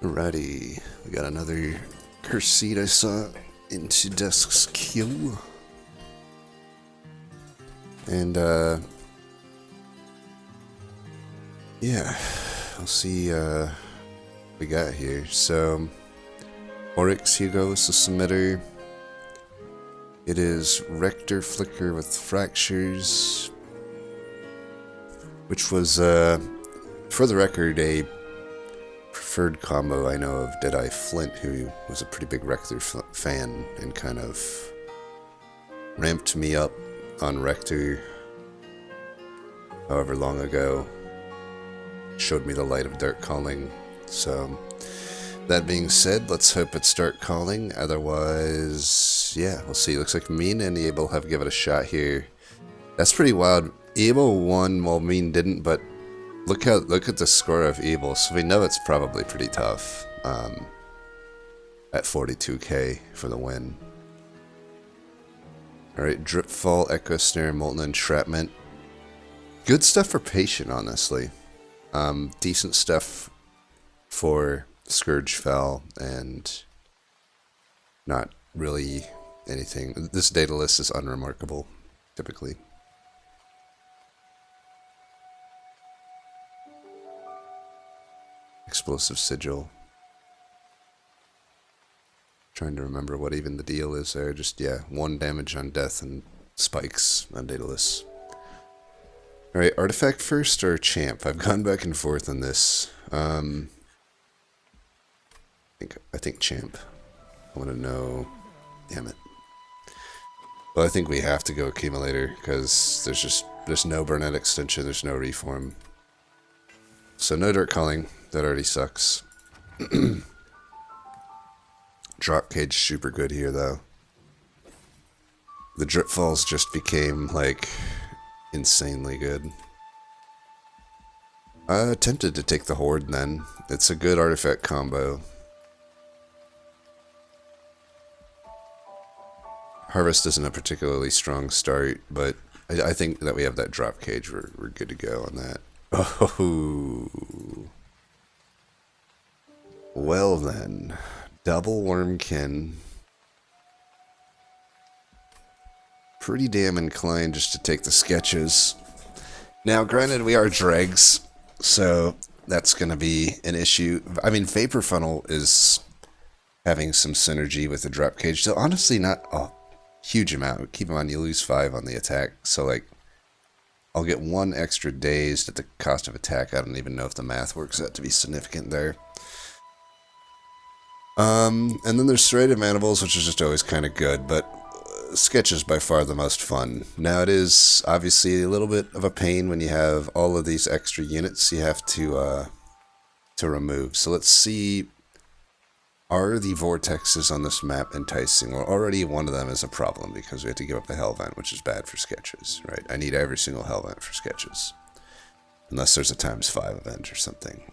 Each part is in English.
Alrighty, we got another curse seed I saw into Dusk's queue. And, yeah, we'll see, what we got here. So, Oryx Hugo is the submitter. It is Rector Flicker with Fractures, which was, for the record, a preferred combo I know of Deadeye Flint, who was a pretty big Rector fan and kind of ramped me up on Rector however long ago, showed me the light of Dark Calling. So that being said, let's hope it's Dark Calling. Otherwise, yeah, we'll see. Looks like Mean and Abel have given it a shot here. That's pretty wild. Abel won while Mean didn't, but look at the score of Abel, so we know it's probably pretty tough. At 42k for the win. Alright, Dripfall, Echo Snare, Molten Entrapment. Good stuff for Patient, honestly. Decent stuff for Scourge Fell, and not really anything. This data list is unremarkable, typically. Explosive Sigil. Trying to remember what even the deal is there. Just, yeah, 1 damage on death and spikes on Daedalus. Alright, Artifact first or Champ? I've gone back and forth on this. I think Champ. I want to know... Damn it. Well, I think we have to go Accumulator, because there's no Burnout Extension, there's no Reform. So no Dark Calling. That already sucks. Drop Cage super good here, though. The Drip Falls just became, like, insanely good. Tempted to take the Horde, then. It's a good artifact combo. Harvest isn't a particularly strong start, but I think that we have that Drop Cage. We're good to go on that. Oh... Well then, double Wormkin. Pretty damn inclined just to take the sketches. Now, granted, we are dregs, so that's going to be an issue. I mean, Vapor Funnel is having some synergy with the Drop Cage, so honestly not a huge amount. Keep in mind, you lose 5 on the attack, so like, I'll get 1 extra dazed at the cost of attack. I don't even know if the math works out to be significant there. And then there's Serrated Mandibles, which is just always kind of good, but Sketch is by far the most fun. Now, it is obviously a little bit of a pain when you have all of these extra units you have to remove. So let's see, are the vortexes on this map enticing? Well, already one of them is a problem because we have to give up the Hell Vent, which is bad for Sketches, right? I need every single Hell Vent for Sketches. Unless there's a ×5 event or something.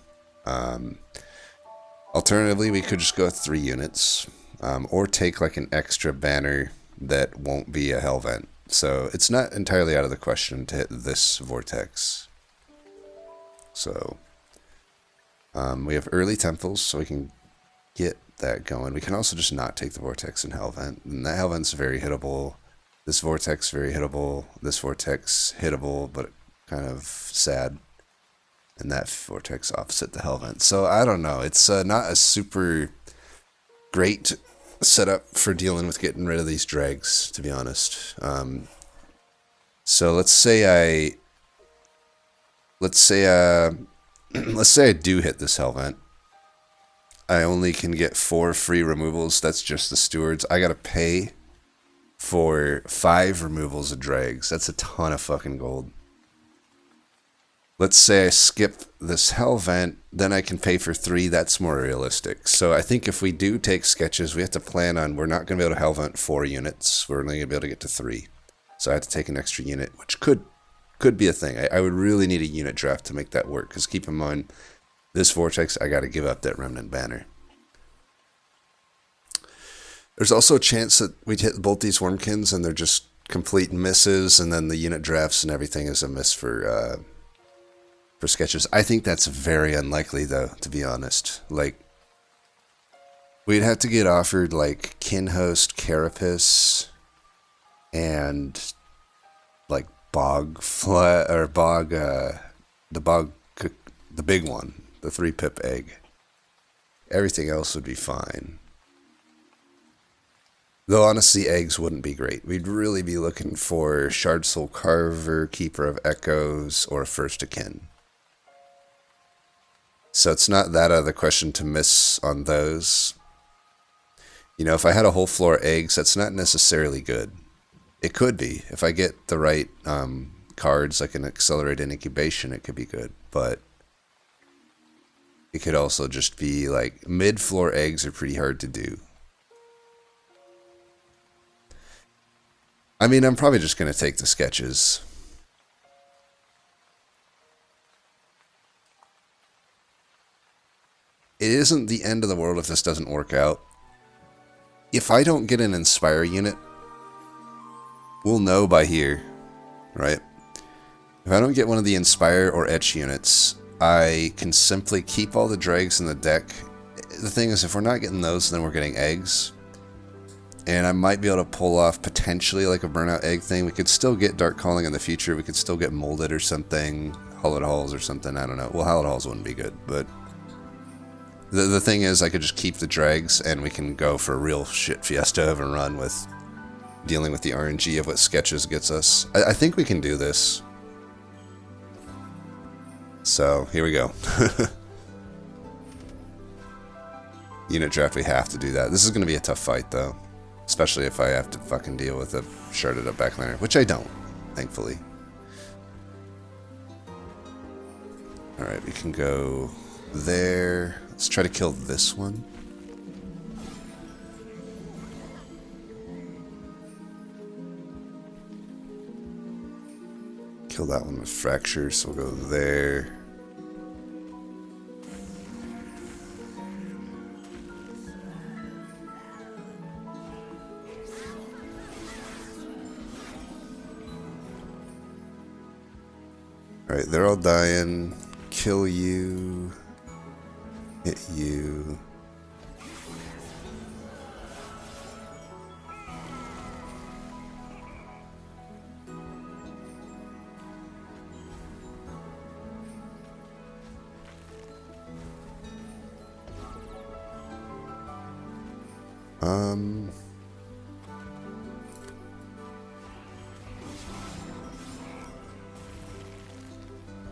Alternatively, we could just go with 3 units, or take like an extra banner that won't be a Hell Vent. So it's not entirely out of the question to hit this Vortex. So we have early Temples, so we can get that going. We can also just not take the Vortex and Hell Vent. And that Hell Vent's very hittable. This Vortex very hittable. This Vortex hittable, but kind of sad. And that Vortex opposite the Hell Vent. So, I don't know. It's not a super great setup for dealing with getting rid of these dregs, to be honest. So, let's say I do hit this Hell Vent. I only can get 4 free removals. That's just the Stewards. I gotta pay for 5 removals of dregs. That's a ton of fucking gold. Let's say I skip this Hell Vent, then I can pay for 3. That's more realistic. So I think if we do take Sketches, we have to plan on, we're not going to be able to Hell Vent 4 units. We're only going to be able to get to 3. So I have to take an extra unit, which could be a thing. I would really need a unit draft to make that work. Because keep in mind, this Vortex, I got to give up that Remnant Banner. There's also a chance that we'd hit both these Wormkins and they're just complete misses, and then the unit drafts and everything is a miss for Sketches. I think that's very unlikely, though, to be honest. Like, We'd have to get offered like Kinhost Carapace and like Bog Flat or Bog, the big one, the 3-pip egg. Everything else would be fine. Though honestly, eggs wouldn't be great. We'd really be looking for Shard Soul Carver, Keeper of Echoes, or First Akin. So it's not that out of the question to miss on those. You know, if I had a whole floor of eggs, that's not necessarily good. It could be. If I get the right cards, like an accelerated incubation, it could be good. But it could also just be like mid-floor eggs are pretty hard to do. I mean, I'm probably just going to take the sketches. It isn't the end of the world if this doesn't work out. If I don't get an Inspire unit, we'll know by here, right? If I don't get one of the Inspire or Etch units, I can simply keep all the dregs in the deck. The thing is, if we're not getting those, then we're getting eggs. And I might be able to pull off potentially like a Burnout Egg thing. We could still get Dark Calling in the future. We could still get Molded or something. Hollowed Halls or something. I don't know. Well, Hollowed Halls wouldn't be good, but the thing is, I could just keep the dregs and we can go for a real shit fiesta of a run with dealing with the RNG of what sketches gets us. I think we can do this. So, here we go. Unit draft, we have to do that. This is going to be a tough fight, though. Especially if I have to fucking deal with a sharded up backliner, which I don't, thankfully. Alright, we can go there. Let's try to kill this one. Kill that one with Fracture, so we'll go there. Alright, they're all dying. Kill you. Hit you.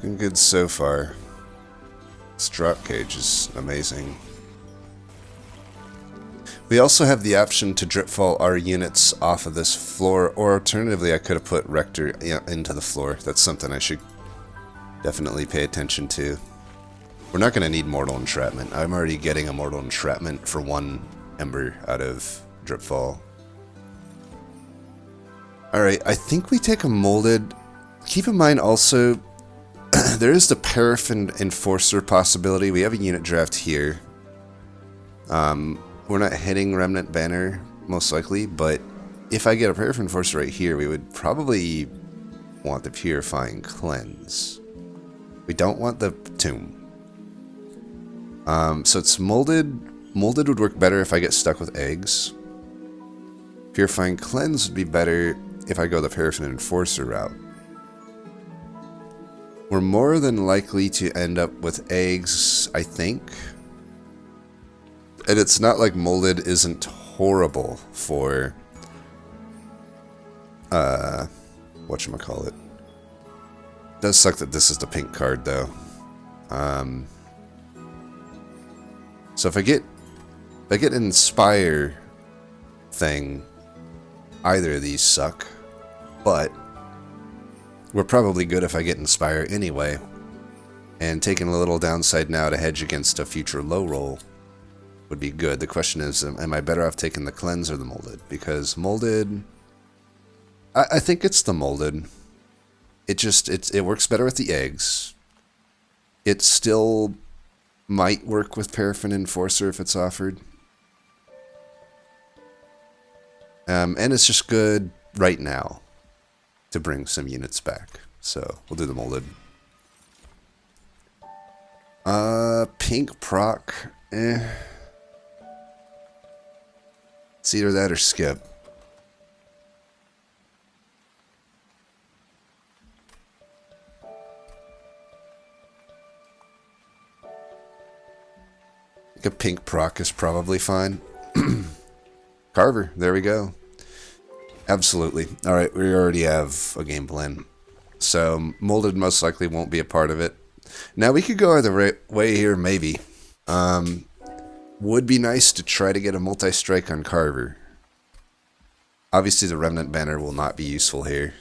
Looking good so far. This drop cage is amazing. We also have the option to dripfall our units off of this floor, or alternatively I could have put Rector into the floor. That's something I should definitely pay attention to. We're not going to need Mortal Entrapment. I'm already getting a Mortal Entrapment for 1 Ember out of dripfall. Alright, I think we take a Molded. Keep in mind also, there is the Paraffin Enforcer possibility. We have a unit draft here. We're not hitting Remnant Banner, most likely, but if I get a Paraffin Enforcer right here, we would probably want the Purifying Cleanse. We don't want the Tomb. So it's Molded. Molded would work better if I get stuck with eggs. Purifying Cleanse would be better if I go the Paraffin Enforcer route. We're more than likely to end up with eggs, I think. And it's not like Molded isn't horrible for whatchamacallit. It does suck that this is the pink card though. So if I get an Inspire thing, either of these suck, but we're probably good if I get Inspire anyway. And taking a little downside now to hedge against a future low roll would be good. The question is, am I better off taking the Cleanse or the Molded? Because Molded, I think it's the Molded. It works better with the eggs. It still might work with Paraffin Enforcer if it's offered. And it's just good right now to bring some units back. So we'll do the Molded. Pink proc, It's either that or skip. I think a pink proc is probably fine. Carver, there we go. Absolutely. Alright, we already have a game plan. So, molded most likely won't be a part of it. Now, we could go either way here, maybe. Would be nice to try to get a multi-strike on Carver. Obviously, the Remnant Banner will not be useful here.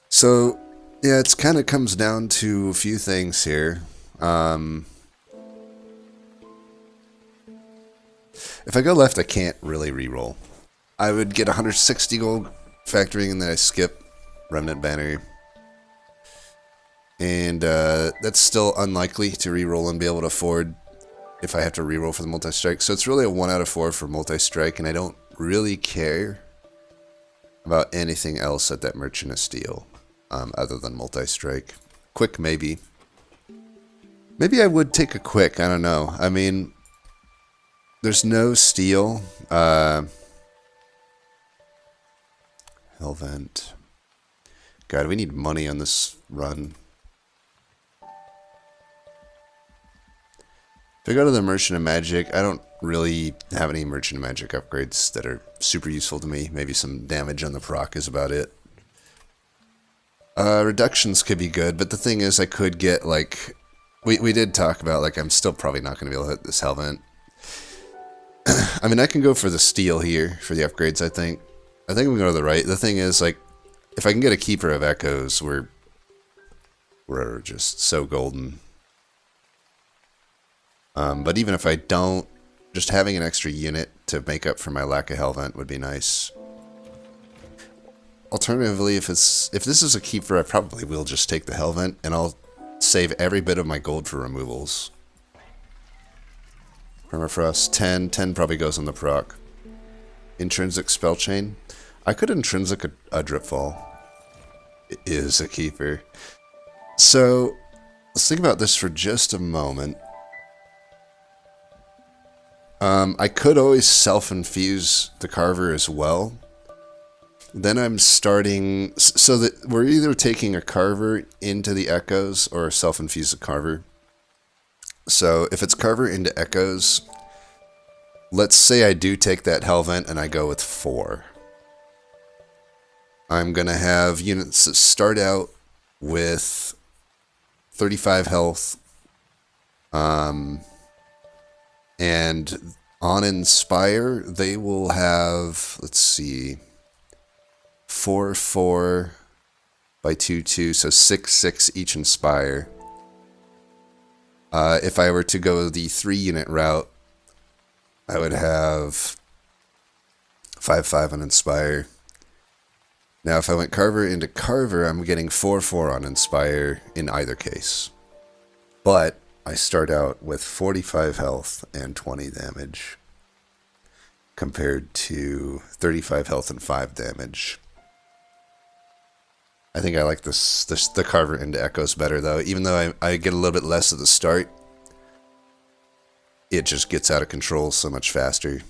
So, yeah, it kind of comes down to a few things here. If I go left, I can't really reroll. I would get 160 gold, factoring in that I skip Remnant Banner. And that's still unlikely to reroll and be able to afford if I have to reroll for the multi-strike. So it's really a 1 out of 4 for multi-strike, and I don't really care about anything else at that Merchant of Steel other than multi-strike. Quick, maybe. Maybe I would take a quick, I don't know. I mean, there's no steel. Hellvent. God, we need money on this run. If I go to the Merchant of Magic, I don't really have any Merchant of Magic upgrades that are super useful to me. Maybe some damage on the proc is about it. Reductions could be good, but the thing is I could get, like... We did talk about, like, I'm still probably not going to be able to hit this Hellvent. I mean, I can go for the steel here for the upgrades, I think. I think we can go to the right. The thing is, like, if I can get a Keeper of Echoes, we're just so golden. But even if I don't, just having an extra unit to make up for my lack of Hellvent would be nice. Alternatively, if this is a Keeper, I probably will just take the Hellvent, and I'll save every bit of my gold for removals. Permafrost, 10. 10 probably goes on the proc. Intrinsic Spell Chain. I could intrinsic a Dripfall. It is a Keeper. So, let's think about this for just a moment. I could always self-infuse the Carver as well. Then I'm starting... So that we're either taking a Carver into the Echoes or self-infuse a Carver. So if it's Carver into Echoes, let's say I do take that Hellvent and I go with 4. I'm going to have units that start out with 35 health. And on Inspire, they will have, let's see, 4/4 by 2/2, so 6/6 each Inspire. If I were to go the 3-unit route, I would have 5/5 on Inspire. Now, if I went Carver into Carver, I'm getting 4/4 on Inspire in either case. But I start out with 45 health and 20 damage, compared to 35 health and 5 damage. I think I like the Carver into Echoes better, though. Even though I get a little bit less at the start, it just gets out of control so much faster.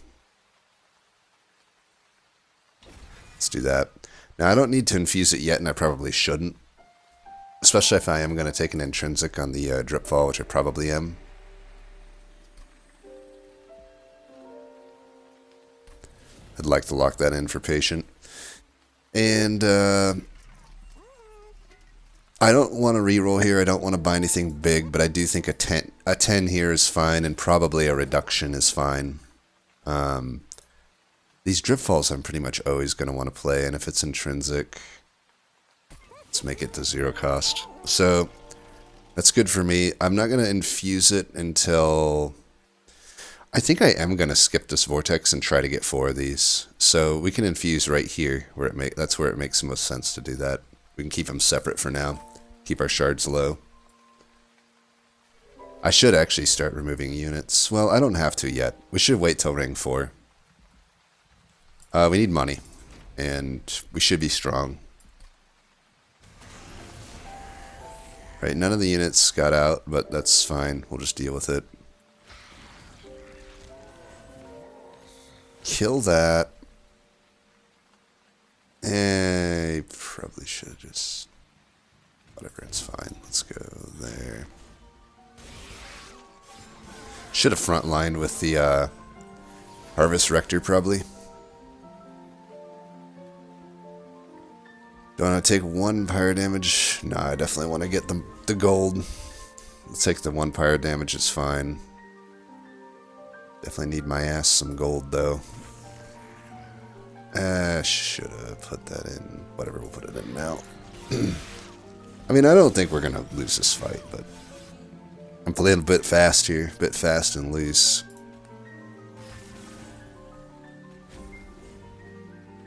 Let's do that. Now, I don't need to infuse it yet, and I probably shouldn't. Especially if I am going to take an intrinsic on the Dripfall, which I probably am. I'd like to lock that in for Patient. And I don't want to reroll here. I don't want to buy anything big, but I do think a 10 here is fine, and probably a reduction is fine. These Dripfalls I'm pretty much always going to want to play, and if it's intrinsic... Let's make it to 0 cost. So, that's good for me. I'm not going to infuse it until... I think I am going to skip this Vortex and try to get 4 of these. So, we can infuse right here. That's where it makes the most sense to do that. We can keep them separate for now. Keep our shards low. I should actually start removing units. Well, I don't have to yet. We should wait till Ring 4. We need money. And we should be strong. Right, none of the units got out, but that's fine. We'll just deal with it. Kill that. I probably should have just... Whatever, it's fine. Let's go there. Should have frontlined with the Harvest Rector, probably. Do I want to take 1 pyro damage? No, I definitely want to get the gold. Let's take the 1 pyro damage, it's fine. Definitely need my ass some gold, though. Should have put that in. Whatever, we'll put it in now. I mean, I don't think we're going to lose this fight, but I'm playing a bit fast here. A bit fast and loose.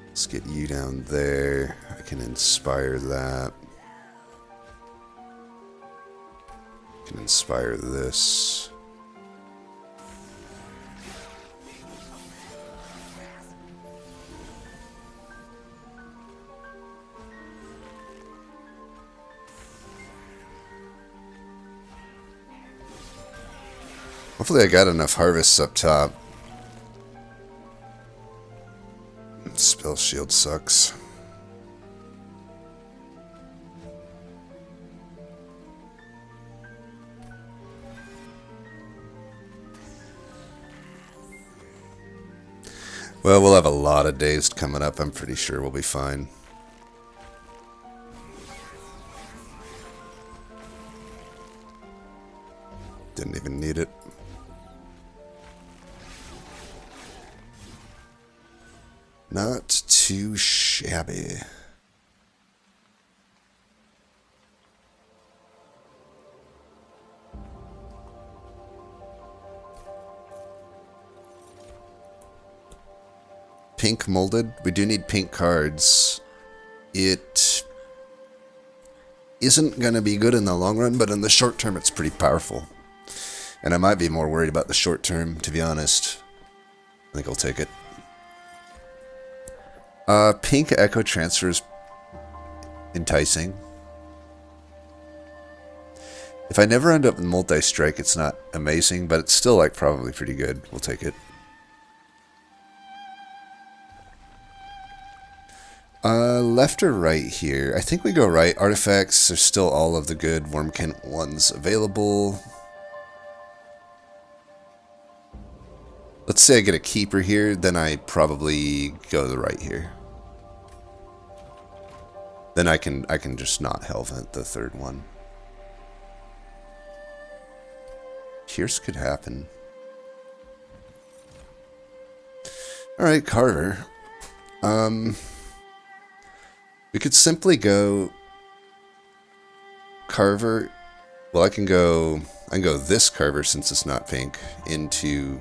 Let's get you down there. I can inspire that. I can inspire this. Hopefully I got enough harvests up top. Spell shield sucks. Well, we'll have a lot of days coming up. I'm pretty sure we'll be fine. Didn't even need it. Not too shabby. Pink molded. We do need pink cards. It isn't going to be good in the long run, but in the short term it's pretty powerful. And I might be more worried about the short term, to be honest. I think I'll take it. Pink Echo Transfer is enticing. If I never end up in multi-strike, it's not amazing, but it's still like probably pretty good. We'll take it. Left or right here? I think we go right. Artifacts, there's still all of the good Wormkin ones available. Let's say I get a keeper here, then I probably go to the right here. Then I can just not Hellvent the third one. Pierce could happen. Alright, Carver. We could simply go Carver. Well, I can go this Carver since it's not pink into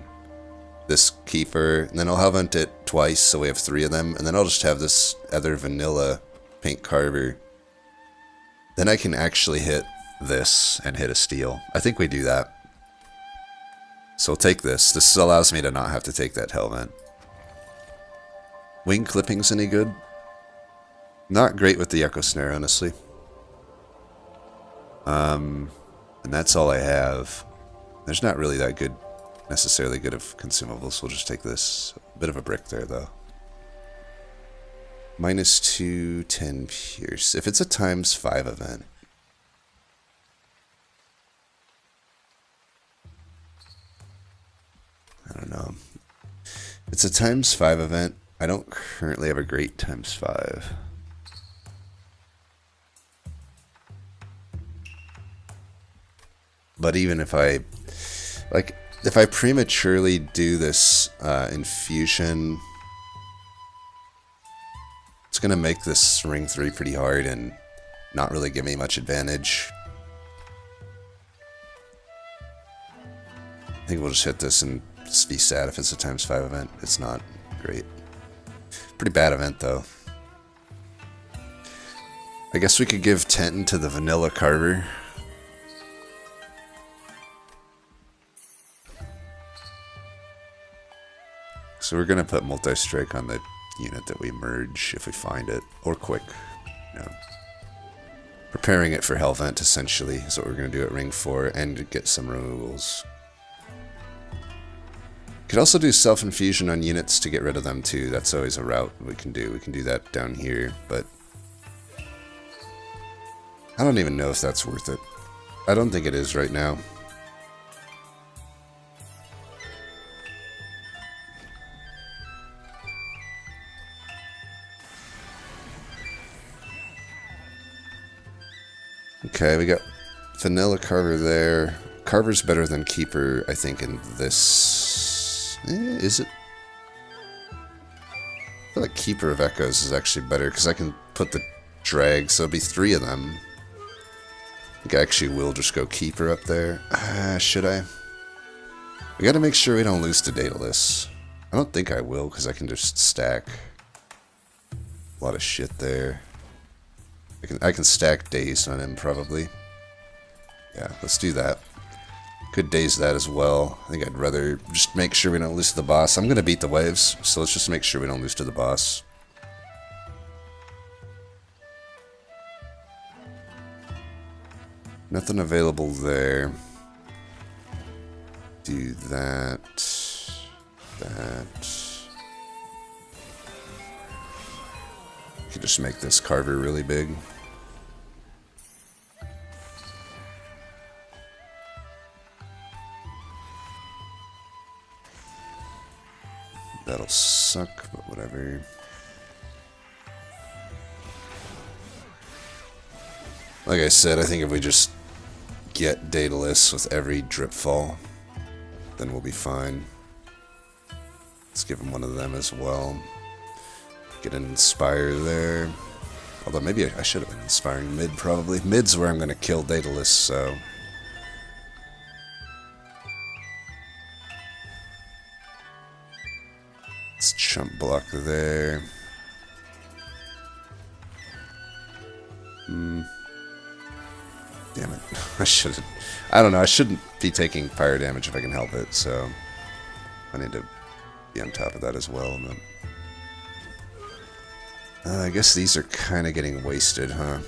this Keeper, and then I'll Hellvent it twice, so we have 3 of them, and then I'll just have this other vanilla pink Carver. Then I can actually hit this and hit a steal. I think we do that. So I'll take this. This allows me to not have to take that Hellvent. Wing clippings any good? Not great with the Echo Snare, honestly. And that's all I have. There's not really that good, necessarily good of consumables. We'll just take this. A bit of a brick there, though. -2, 10 Pierce. If it's a ×5 event. I don't know. It's a ×5 event. I don't currently have a great ×5. But even if I, like, if I prematurely do this infusion, it's going to make this ring 3 pretty hard and not really give me much advantage. I think we'll just hit this and just be sad if it's a ×5 event. It's not great. Pretty bad event, though. I guess we could give Tenton to the vanilla Carver. So we're going to put multi-strike on the unit that we merge if we find it. Or quick. You know. Preparing it for Hellvent, essentially, is what we're going to do at ring 4 and get some removals. Could also do self-infusion on units to get rid of them too. That's always a route we can do. We can do that down here, but I don't even know if that's worth it. I don't think it is right now. Okay, we got Vanilla Carver there. Carver's better than Keeper, I think, in this... is it? I feel like Keeper of Echoes is actually better, because I can put the drag, so it'll be 3 of them. I think I actually will just go Keeper up there. Should I? We gotta make sure we don't lose to Daedalus. I don't think I will, because I can just stack a lot of shit there. I can stack Dazed on him, probably. Yeah, let's do that. Could Daze that as well. I think I'd rather just make sure we don't lose to the boss. I'm going to beat the waves, so let's just make sure we don't lose to the boss. Nothing available there. Do that. That. Could just make this Carver really big. That'll suck, but whatever. Like I said, I think if we just get Daedalus with every drip fall, then we'll be fine. Let's give him one of them as well. Get an Inspire there. Although maybe I should have been inspiring mid, probably. Mid's where I'm going to kill Daedalus, so... let's chump block there. Damn it. I shouldn't... I don't know, I shouldn't be taking fire damage if I can help it, so... I need to be on top of that as well. But... I guess these are kind of getting wasted, huh?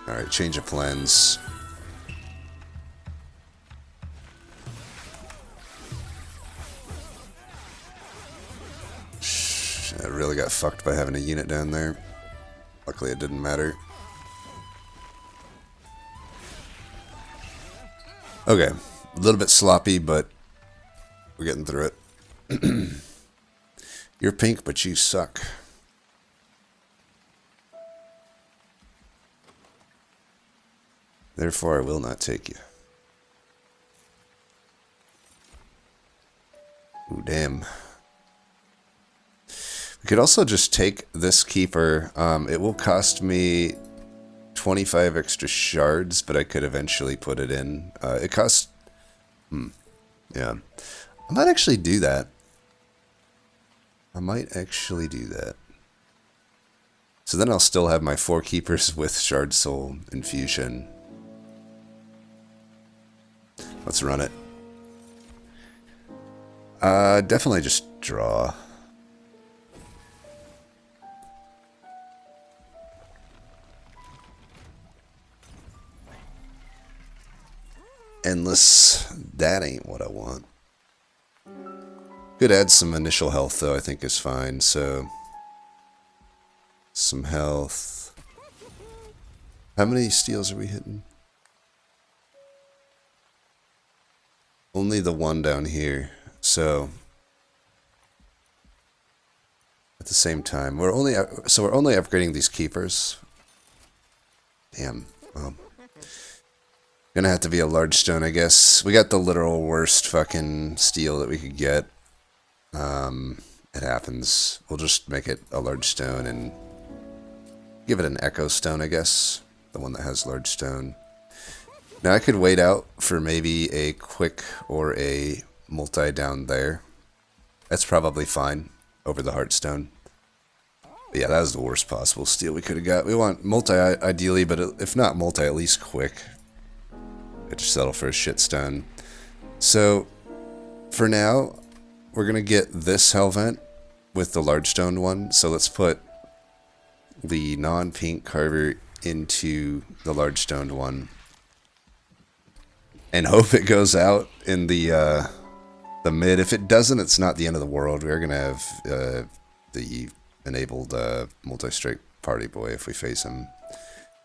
Alright, change of plans. I really got fucked by having a unit down there. Luckily it didn't matter. Okay, a little bit sloppy, but we're getting through it. You're pink, but you suck. Therefore, I will not take you. Ooh, damn. We could also just take this Keeper. It will cost me 25 extra shards, but I could eventually put it in. It costs... yeah. I might actually do that. So then I'll still have my 4 Keepers with Shard Soul Infusion. Let's run it. Definitely just draw. Endless. That ain't what I want. Could add some initial health, though, I think is fine, so... some health. How many steals are we hitting? Only the one down here, so... at the same time, we're only upgrading these Keepers. Damn, well... gonna have to be a large stone, I guess. We got the literal worst fucking steel that we could get. It happens. We'll just make it a large stone and give it an echo stone, I guess. The one that has large stone. Now I could wait out for maybe a quick or a multi down there. That's probably fine over the heartstone. But yeah, that was the worst possible steel we could have got. We want multi ideally, but if not multi, at least quick. Just settle for a shit stone. So, for now, we're going to get this Hellvent with the large stone one. So let's put the non-pink Carver into the large stoned one. And hope it goes out in the the mid. If it doesn't, it's not the end of the world. We're going to have the enabled multi-strike party boy if we face him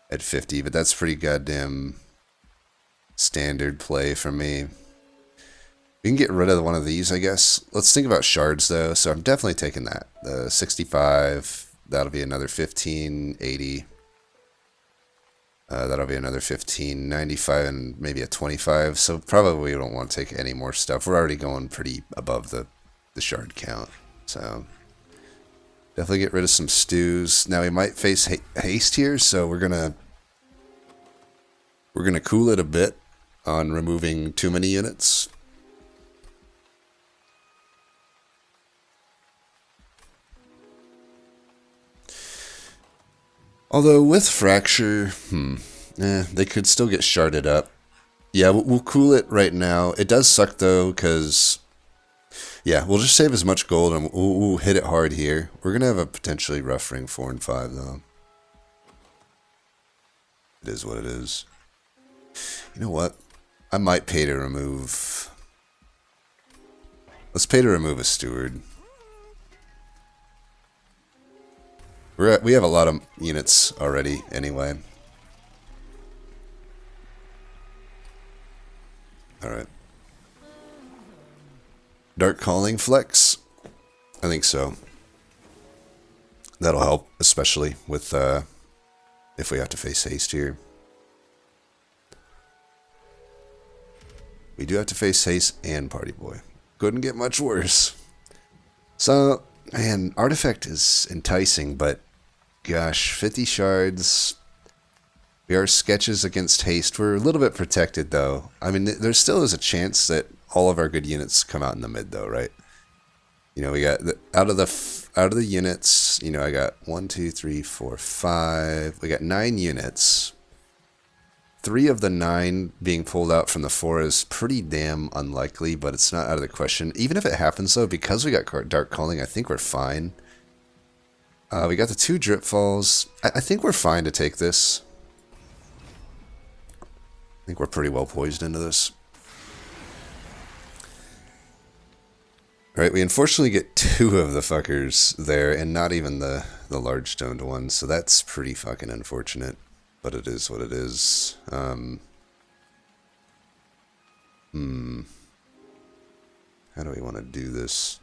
at 50. But that's pretty goddamn standard play for me. We can get rid of one of these, I guess. Let's think about shards, though. So I'm definitely taking that. The 65, that'll be another 15, 80. That'll be another 15, 95, and maybe a 25. So probably we don't want to take any more stuff. We're already going pretty above the shard count. So definitely get rid of some stews. Now we might face haste here, so we're gonna cool it a bit on removing too many units. Although with Fracture, they could still get sharded up. Yeah, we'll cool it right now. It does suck though, because yeah, we'll just save as much gold and we'll hit it hard here. We're gonna have a potentially rough ring 4 and 5 though. It is what it is. You know what? I might pay to remove. Let's pay to remove a steward. We have a lot of units already, anyway. Alright. Dark Calling flex? I think so. That'll help, especially with, if we have to face haste here. We do have to face haste and party boy. Couldn't get much worse. So, man, Artifact is enticing, but gosh, 50 shards. We are sketches against haste. We're a little bit protected, though. I mean, there still is a chance that all of our good units come out in the mid, though, right? You know, we got out of the units. You know, I got 1, 2, 3, 4, 5. We got 9 units. 3 of the 9 being pulled out from the 4 is pretty damn unlikely, but it's not out of the question. Even if it happens, though, because we got Dark Calling, I think we're fine. We got the 2 Drip Falls. I think we're fine to take this. I think we're pretty well poised into this. Alright, we unfortunately get 2 of the fuckers there, and not even the large stoned one, so that's pretty fucking unfortunate. But it is what it is. How do we want to do this?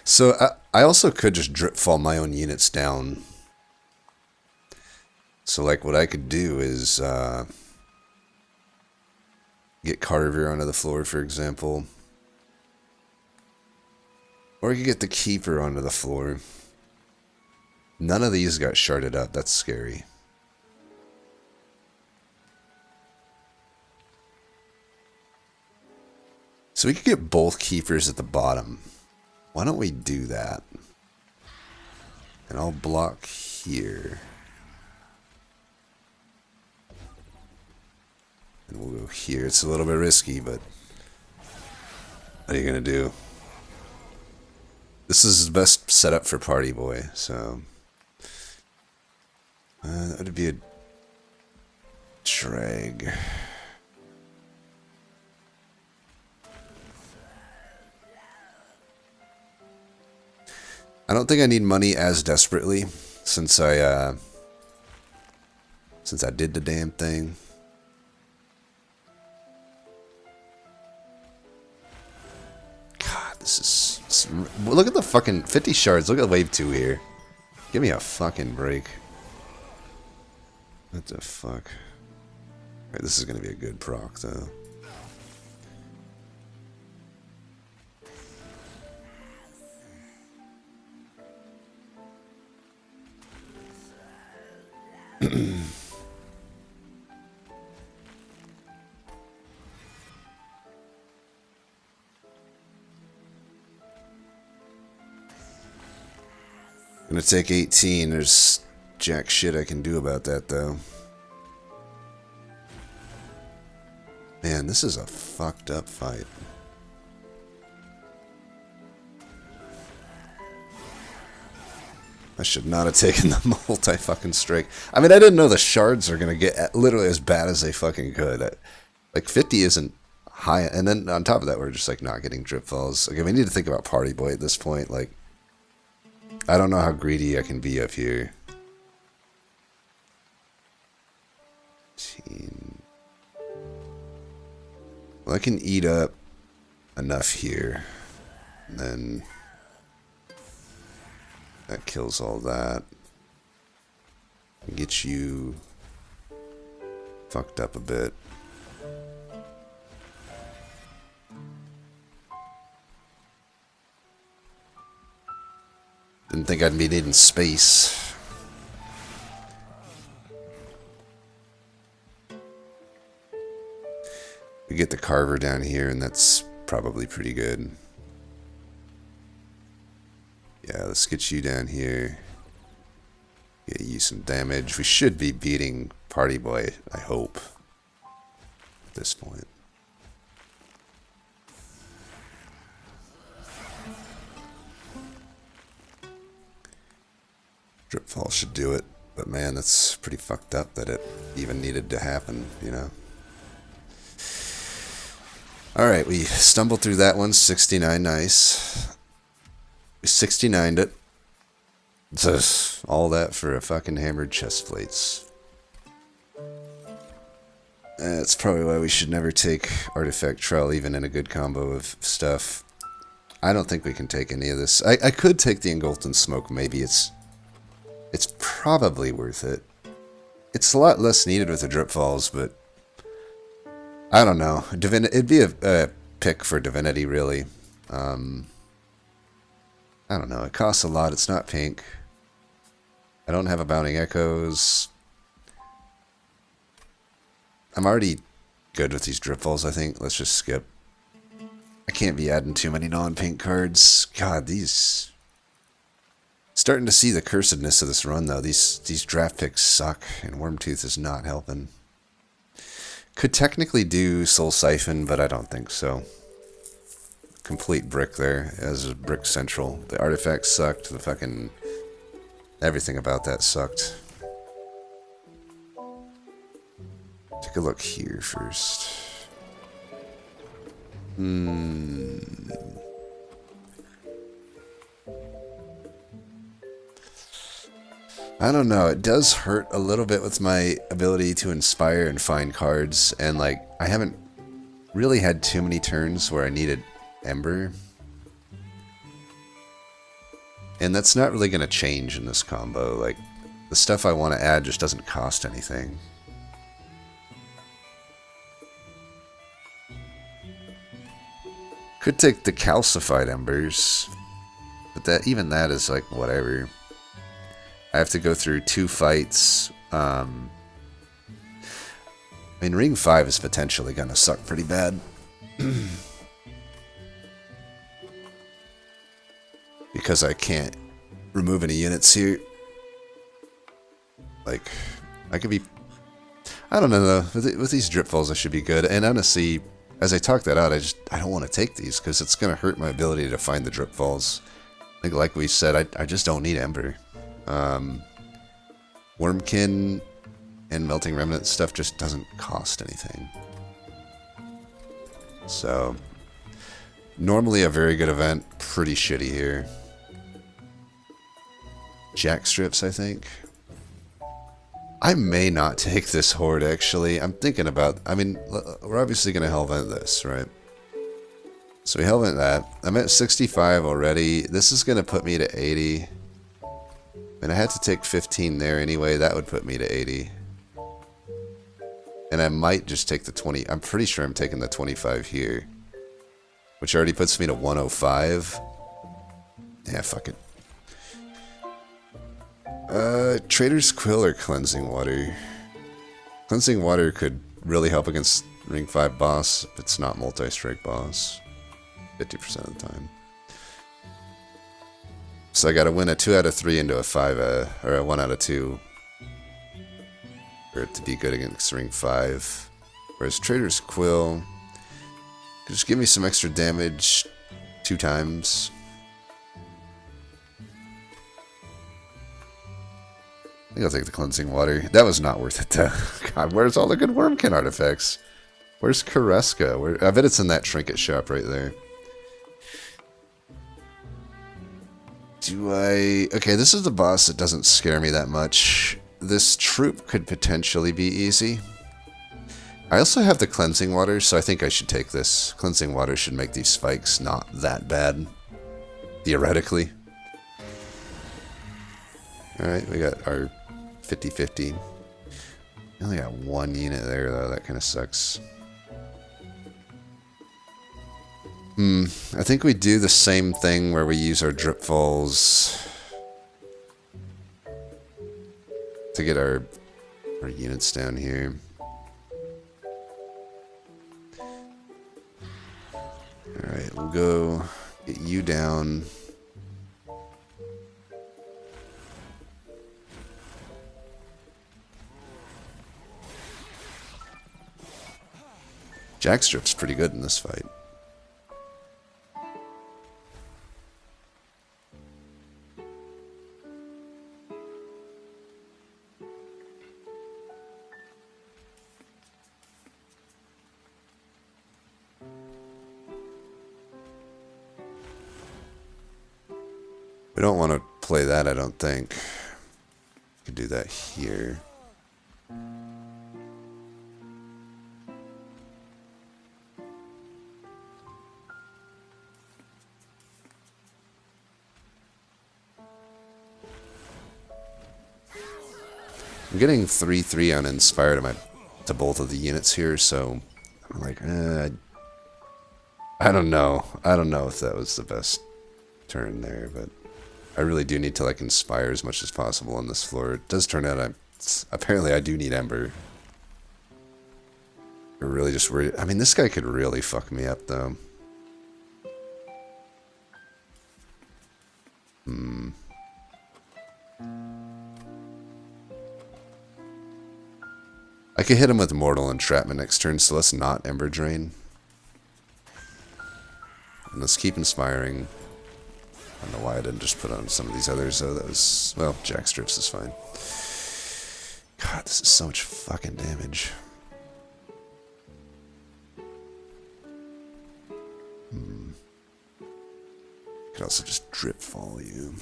So I also could just drip fall my own units down. So like what I could do is get Carver onto the floor, for example. Or I could get the Keeper onto the floor. None of these got sharded up. That's scary. So we could get both Keepers at the bottom. Why don't we do that? And I'll block here. And we'll go here. It's a little bit risky, but what are you going to do? This is the best setup for Party Boy, so that would be a drag. I don't think I need money as desperately since I did the damn thing. God, this is look at the fucking 50 shards. Look at wave 2 here. Give me a fucking break. What the fuck? Right, this is gonna be a good proc though. Gonna take 18. There's jack shit I can do about that though. Man, this is a fucked up fight. I should not have taken the multi-fucking strike. I mean, I didn't know the shards are gonna get literally as bad as they fucking could. Like 50 isn't high, and then on top of that, we're just like not getting drip falls. Okay, we need to think about Party Boy at this point. Like, I don't know how greedy I can be up here. 18. Well, I can eat up enough here, and then that kills all that. Get you fucked up a bit. Didn't think I'd be needing space. We get the Carver down here, and that's probably pretty good. Yeah, let's get you down here. Get you some damage. We should be beating Party Boy, I hope, at this point. Dripfall should do it, but man, that's pretty fucked up that it even needed to happen, you know? Alright, we stumbled through that one, 69, nice. We 69'd it. Just all that for a fucking hammered chest plates. That's probably why we should never take Artifact Trell, even in a good combo of stuff. I don't think we can take any of this. I could take the Engulfed in Smoke, maybe it's probably worth it. It's a lot less needed with the Drip Falls, but I don't know. It'd be a pick for Divinity, really. I don't know. It costs a lot. It's not pink. I don't have Abounding Echoes. I'm already good with these Drip Falls, I think. Let's just skip. I can't be adding too many non-pink cards. God, these... Starting to see the cursedness of this run, though. These draft picks suck, and Wormtooth is not helping. Could technically do Soul Siphon, but I don't think so. Complete brick there, as a brick central. The artifacts sucked, the fucking... Everything about that sucked. Take a look here first. I don't know, it does hurt a little bit with my ability to inspire and find cards, and like, I haven't really had too many turns where I needed Ember. And that's not really going to change in this combo. Like, the stuff I want to add just doesn't cost anything. Could take the Calcified Embers, but even that is like, whatever. I have to go through 2 fights. I mean, Ring 5 is potentially going to suck pretty bad. Because I can't remove any units here. Like, I could be... I don't know, though. With these Drip Falls, I should be good. And honestly, as I talk that out, I don't want to take these, because it's going to hurt my ability to find the Drip Falls. Like we said, I just don't need Ember. Wormkin and Melting Remnant stuff just doesn't cost anything. So, normally a very good event, pretty shitty here. Jack Strips, I think. I may not take this Horde, actually. I'm thinking about... I mean, we're obviously going to Hellvent this, right? So we Hellvent that. I'm at 65 already. This is going to put me to 80. And I had to take 15 there anyway. That would put me to 80. And I might just take the 20. I'm pretty sure I'm taking the 25 here. Which already puts me to 105. Yeah, fuck it. Trader's Quill or Cleansing Water? Cleansing Water could really help against Ring 5 boss if it's not multi-strike boss. 50% of the time. So I gotta win a 2 out of 3 into a 5, or a 1 out of 2. For it to be good against Ring 5. Whereas Trader's Quill could just give me some extra damage 2 times. I think I'll take the Cleansing Water. That was not worth it though. God, where's all the good Wormkin artifacts? Where's Kareska? I bet it's in that trinket shop right there. Okay, this is the boss that doesn't scare me that much. This troop could potentially be easy. I also have the cleansing water, so I think I should take this. Cleansing water should make these spikes not that bad. Theoretically. Alright, we got our 50-50. We only got one unit there, though. That kind of sucks. I think we do the same thing where we use our drip falls to get our units down here. Alright, we'll go get you down. Jackstrip's pretty good in this fight. We don't want to play that, I don't think. We could do that here. I'm getting 3-3 uninspired to both of the units here, so I'm like, I don't know. I don't know if that was the best turn there, but I really do need to like inspire as much as possible on this floor. It does turn out apparently I do need Ember. I'm really just worried. I mean, this guy could really fuck me up though. I could hit him with Mortal Entrapment next turn, so let's not Ember Drain. And let's keep inspiring. I don't know why I didn't just put on some of these others, though. That was, well, Jackstrips is fine. God, this is so much fucking damage. Could also just drip fall you.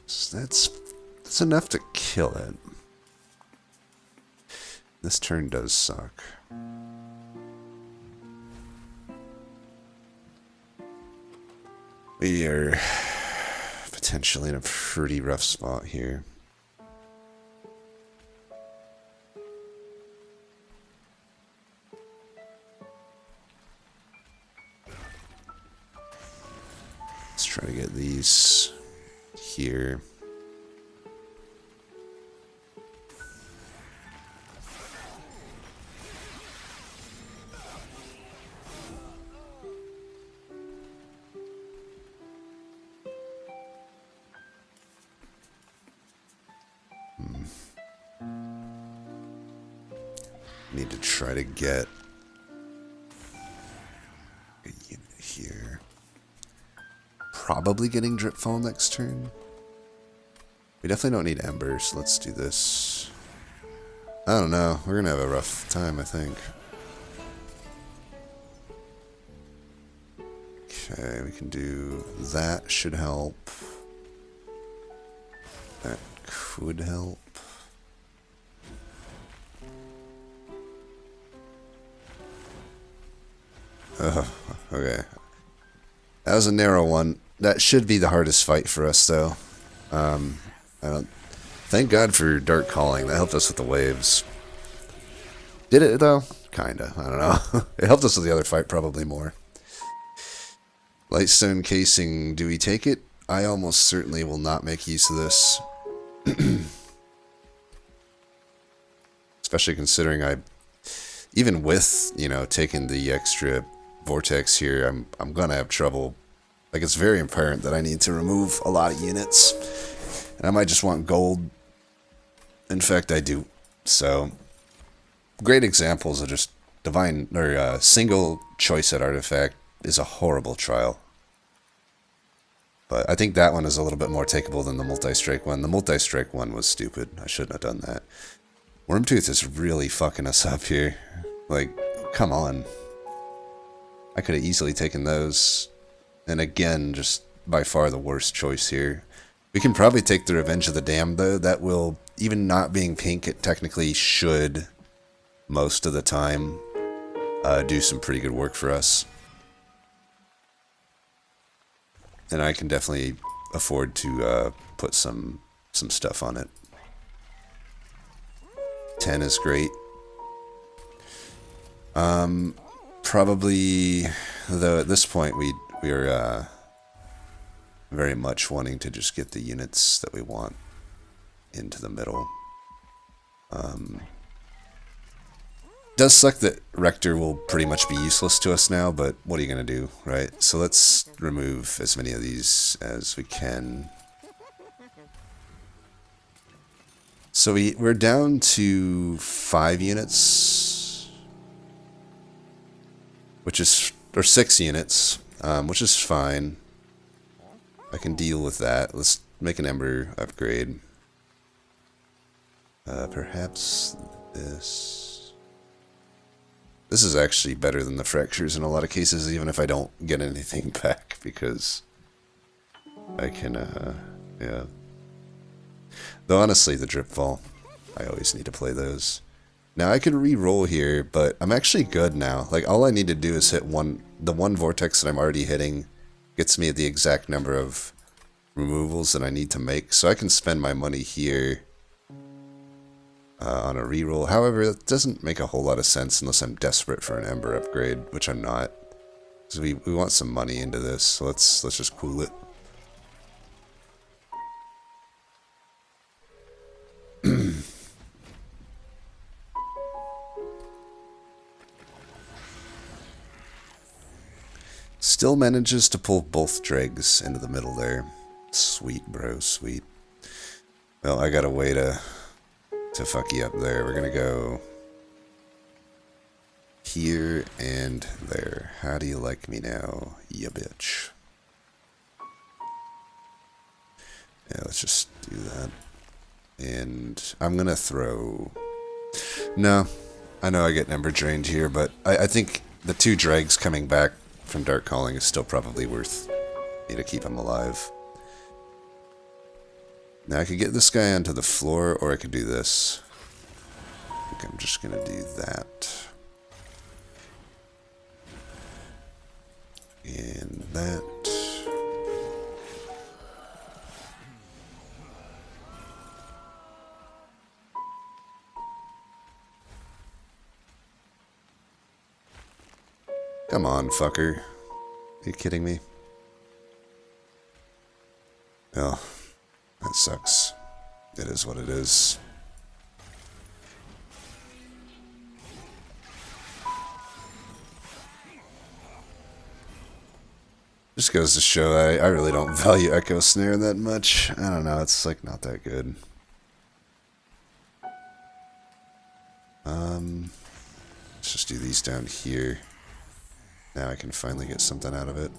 So that's enough to kill it. This turn does suck. We are potentially in a pretty rough spot here. Let's try to get these here. Need to try to get a unit here. Probably getting drip fall next turn. We definitely don't need Ember, so let's do this. I don't know. We're gonna have a rough time, I think. Okay, we can do that. Should help. That could help. Oh, okay. That was a narrow one. That should be the hardest fight for us, though. I don't. Thank God for Dark Calling. That helped us with the waves. Did it though? Kinda. I don't know. It helped us with the other fight probably more. Lightstone casing. Do we take it? I almost certainly will not make use of this. Especially considering even with, taking the extra vortex here, I'm gonna have trouble. Like, it's very apparent that I need to remove a lot of units. And I might just want gold. In fact, I do. So, great examples of just divine, or single choice at artifact is a horrible trial. But I think that one is a little bit more takeable than the multi-strike one. The multi-strike one was stupid. I shouldn't have done that. Wormtooth is really fucking us up here. Like, come on. I could have easily taken those. And again, just by far the worst choice here. We can probably take the Revenge of the Damned, though. That will, even not being pink, it technically should, most of the time, do some pretty good work for us. And I can definitely afford to put some stuff on it. 10 is great. Probably, though, at this point we're very much wanting to just get the units that we want into the middle. Does suck that Rector will pretty much be useless to us now, but what are you going to do, right? So let's remove as many of these as we can. So we're down to 5 units, which is, or 6 units, which is fine. I can deal with that. Let's make an Ember upgrade. Perhaps this. This is actually better than the Fractures in a lot of cases, even if I don't get anything back, because I can, yeah. Though honestly, the Dripfall, I always need to play those. Now I could re-roll here, but I'm actually good now. Like, all I need to do is hit the one Vortex that I'm already hitting gets me the exact number of removals that I need to make, so I can spend my money here on a reroll. However, it doesn't make a whole lot of sense unless I'm desperate for an Ember upgrade, which I'm not. So we want some money into this, so let's just cool it. Still manages to pull both dregs into the middle there. Sweet, bro, sweet. Well, I got a way to fuck you up there. We're gonna go here and there. How do you like me now, ya bitch? Yeah, let's just do that. And I'm gonna throw... No, I know I get Ember drained here, but I think the 2 dregs coming back from Dark Calling is still probably worth me to keep him alive. Now I could get this guy onto the floor, or I could do this. I think I'm just gonna do that. And that. Come on, fucker. Are you kidding me? Oh, that sucks. It is what it is. Just goes to show I really don't value Echo Snare that much. I don't know, it's like not that good. Let's just do these down here. Now I can finally get something out of it.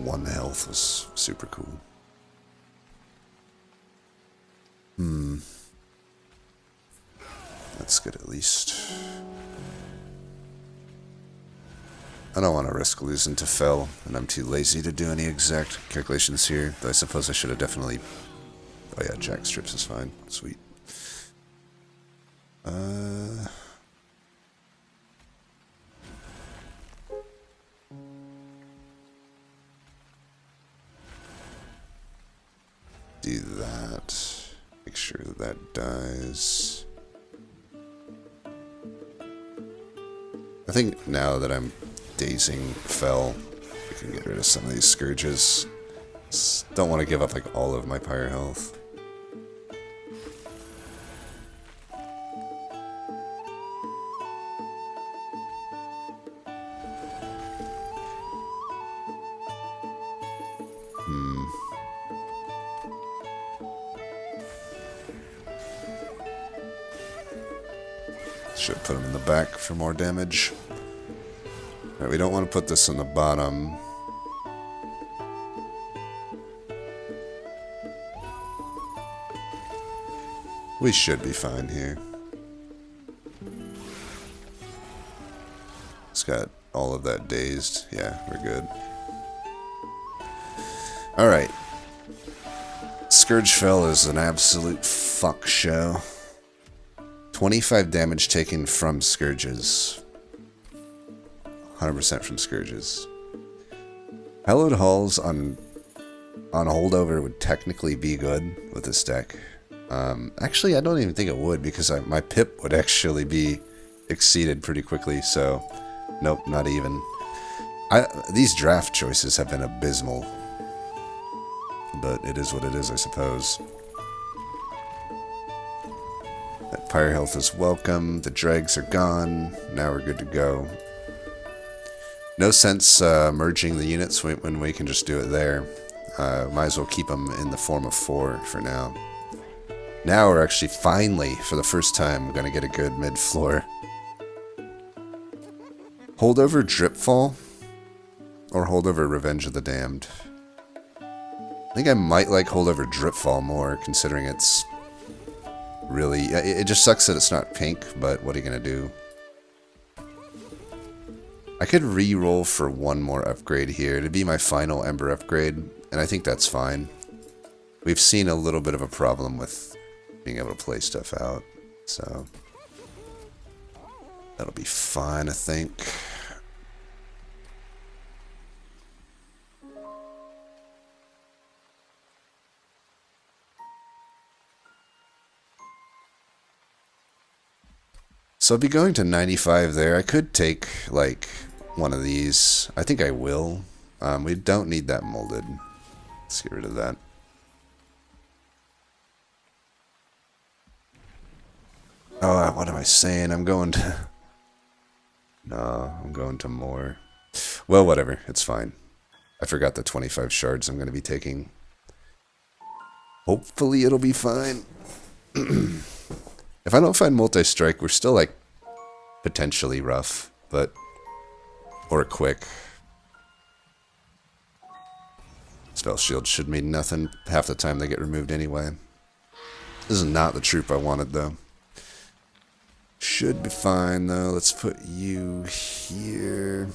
One health was super cool. That's good at least. I don't want to risk losing to Fel, and I'm too lazy to do any exact calculations here, though I suppose I should have definitely... Oh yeah, Jack Strips is fine. Sweet. Do that. Make sure that that dies. I think now that I'm dazing Fel, I can get rid of some of these Scourges. Just don't want to give up like all of my Pyre health. Should put them in the back for more damage. Alright, we don't want to put this on the bottom. We should be fine here. It's got all of that dazed. Yeah, we're good. Alright. Scourgefell is an absolute fuck show. 25 damage taken from Scourges. 100% from Scourges. Hallowed Halls on holdover would technically be good with this deck. Actually, I don't even think it would, because my pip would actually be exceeded pretty quickly, so nope, not even. These draft choices have been abysmal, but it is what it is, I suppose. That Pyre Health is welcome, the dregs are gone, now we're good to go. No sense merging the units when we can just do it there. Might as well keep them in the form of 4 for now. Now we're actually finally, for the first time, going to get a good mid-floor. Holdover Dripfall? Or Holdover Revenge of the Damned? I think I might like Holdover Dripfall more, considering it's really... It just sucks that it's not pink, but what are you going to do? I could re-roll for one more upgrade here. It'd be my final Ember upgrade, and I think that's fine. We've seen a little bit of a problem with being able to play stuff out, so that'll be fine, I think. So I'll be going to 95 there. I could take, like, one of these. I think I will. We don't need that molded. Let's get rid of that. Oh, what am I saying? I'm going to... No, I'm going to more. Well, whatever. It's fine. I forgot the 25 shards I'm going to be taking. Hopefully it'll be fine. If I don't find multi-strike, we're still, like, potentially rough, but... Or quick. Spell shield should mean nothing. Half the time they get removed anyway. This is not the troop I wanted, though. Should be fine, though. Let's put you here.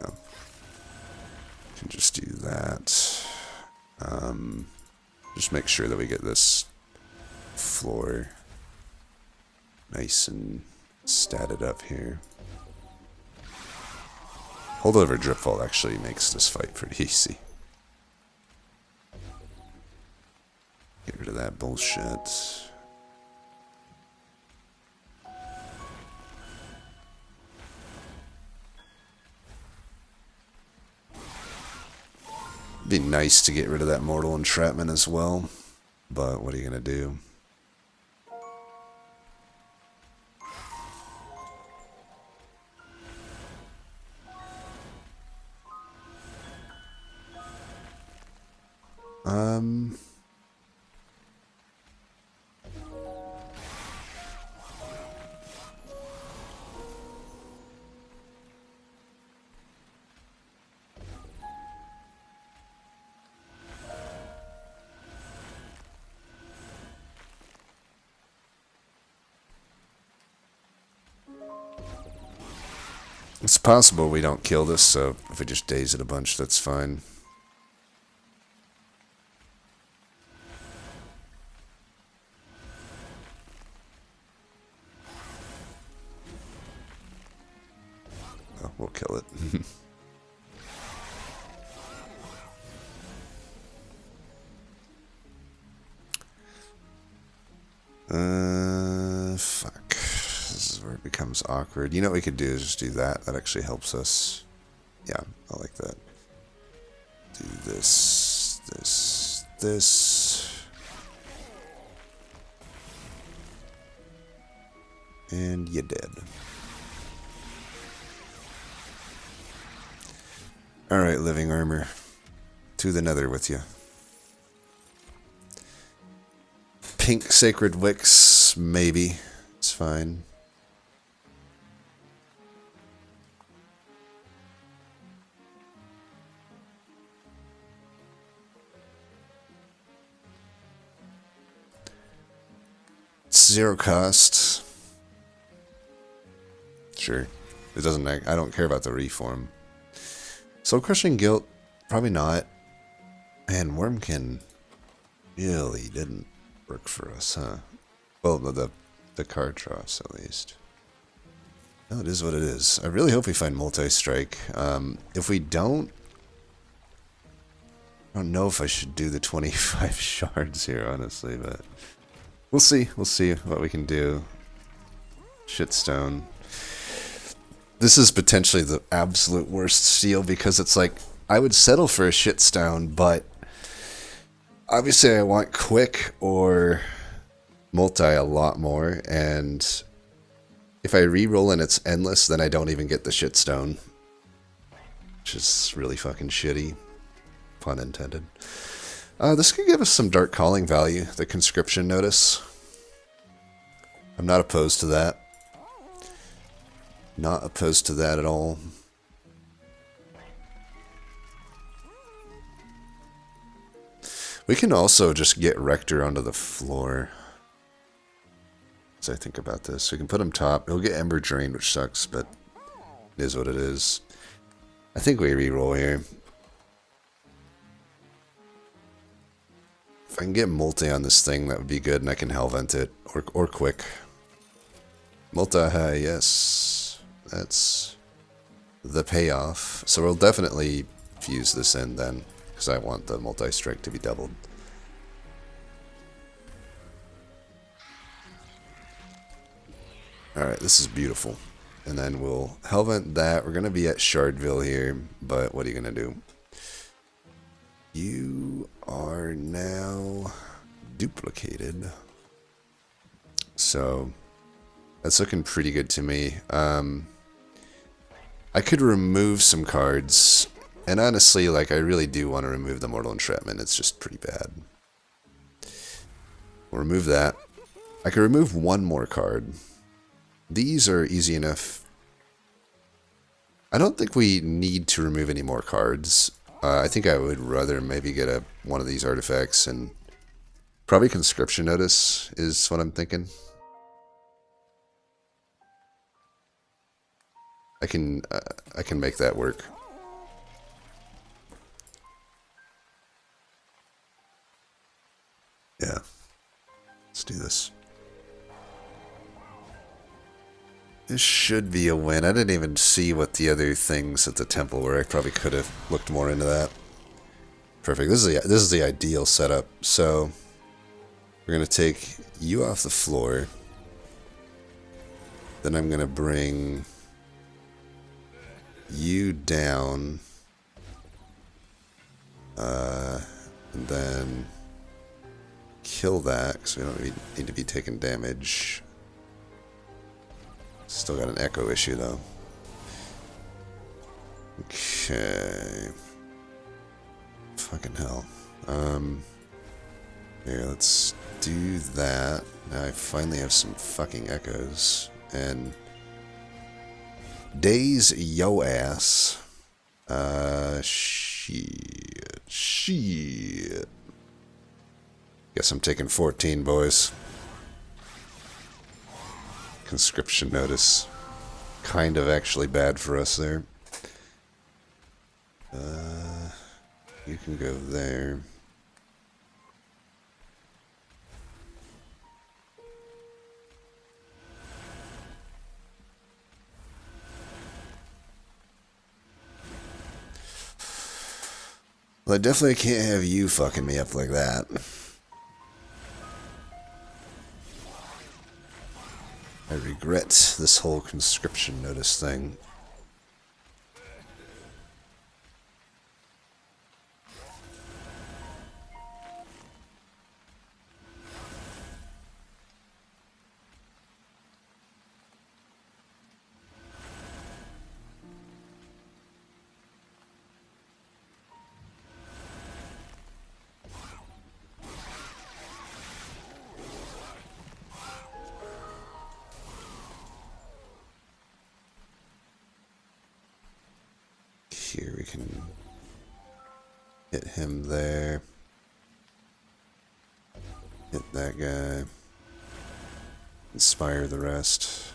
No. Can just do that. Just make sure that we get this floor nice and statted up here. Holdover Dripfall actually makes this fight pretty easy. Get rid of that bullshit. It'd be nice to get rid of that Mortal Entrapment as well, but what are you gonna do? It's possible we don't kill this, so if we just daze it a bunch, that's fine. Oh, we'll kill it. Fuck. This is where it becomes awkward. You know what we could do is just do that. That actually helps us. Yeah, I like that. Do this, this, this. And you did. Alright, living armor. To the nether with you. Pink sacred wicks, maybe. It's fine. It's 0 cost. Sure. It doesn't. I don't care about the reform. Soul crushing guilt, probably not. Man, Wormkin really didn't work for us, huh? Well, the card draws at least. Well, it is what it is. I really hope we find multi-strike. If we don't, I don't know if I should do the 25 shards here, honestly, but we'll see. We'll see what we can do. Shitstone. This is potentially the absolute worst steal because it's like, I would settle for a shitstone, but obviously I want quick or multi a lot more, and if I re-roll and it's endless, then I don't even get the shitstone. Which is really fucking shitty. Pun intended. This could give us some dark calling value, the conscription notice. I'm not opposed to that. Not opposed to that at all. We can also just get Rector onto the floor. As I think about this, we can put him top. He'll get Ember Drain, which sucks, but it is what it is. I think we reroll here. If I can get multi on this thing, that would be good, and I can Hellvent it, or quick. Multi, yes. That's the payoff. So we'll definitely fuse this in then, because I want the multi-strike to be doubled. Alright, this is beautiful. And then we'll Hellvent that. We're going to be at Shardville here, but what are you going to do? You are now duplicated. So that's looking pretty good to me. I could remove some cards, and honestly, like, I really do want to remove the Mortal Entrapment. It's just pretty bad. We'll remove that. I could remove one more card. These are easy enough. I don't think we need to remove any more cards. I think I would rather maybe get one of these artifacts, and probably Conscription Notice is what I'm thinking. I can make that work. Yeah. Let's do this. This should be a win. I didn't even see what the other things at the temple were. I probably could have looked more into that. Perfect. This is the ideal setup. So we're gonna take you off the floor. Then I'm gonna bring you down, and then kill that because we don't need to be taking damage. Still got an echo issue though. Okay. Fucking hell. Here, let's do that. Now I finally have some fucking echoes. And daze yo ass. Shit. Guess I'm taking 14, boys. Conscription notice. Kind of actually bad for us there. You can go there. Well, I definitely can't have you fucking me up like that. I regret this whole conscription notice thing. here. We can hit him there. Hit that guy. Inspire the rest.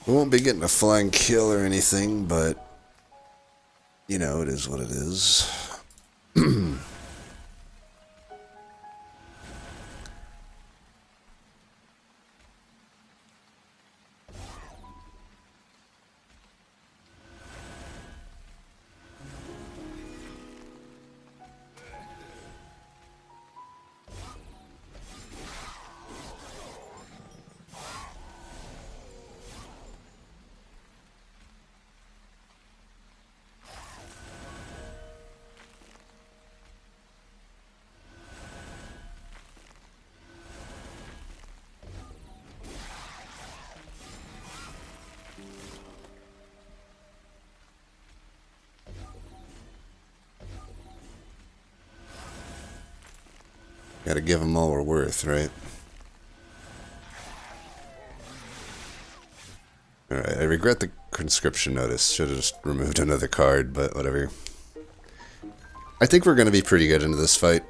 We won't be getting a flying kill or anything, but you know, it is what it is. Gotta give them all we're worth, right? Alright, I regret the conscription notice. Should have just removed another card, but whatever. I think we're gonna be pretty good into this fight.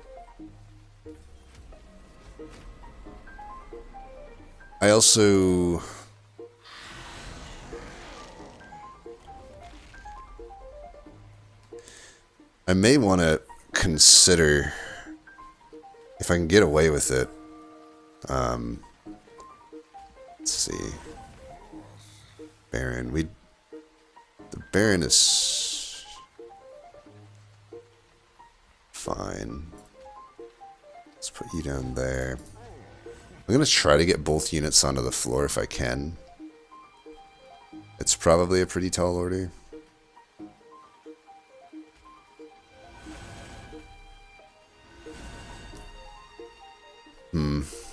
I also... I may want to consider... if I can get away with it, let's see. Baron, the Baron is fine. Let's put you down there. I'm gonna try to get both units onto the floor if I can. It's probably a pretty tall order.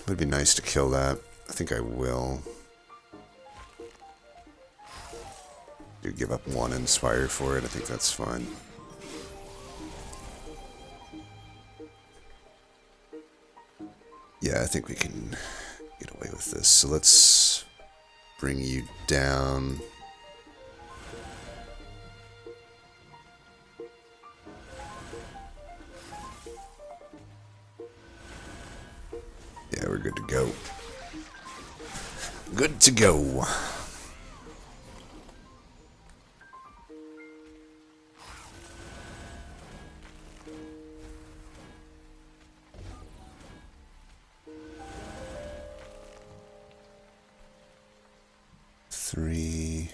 Would be nice to kill that. I think I will. Do give up one inspire for it. I think that's fine. Yeah, I think we can get away with this. So let's bring you down. Yeah, we're good to go. Good to go. Three.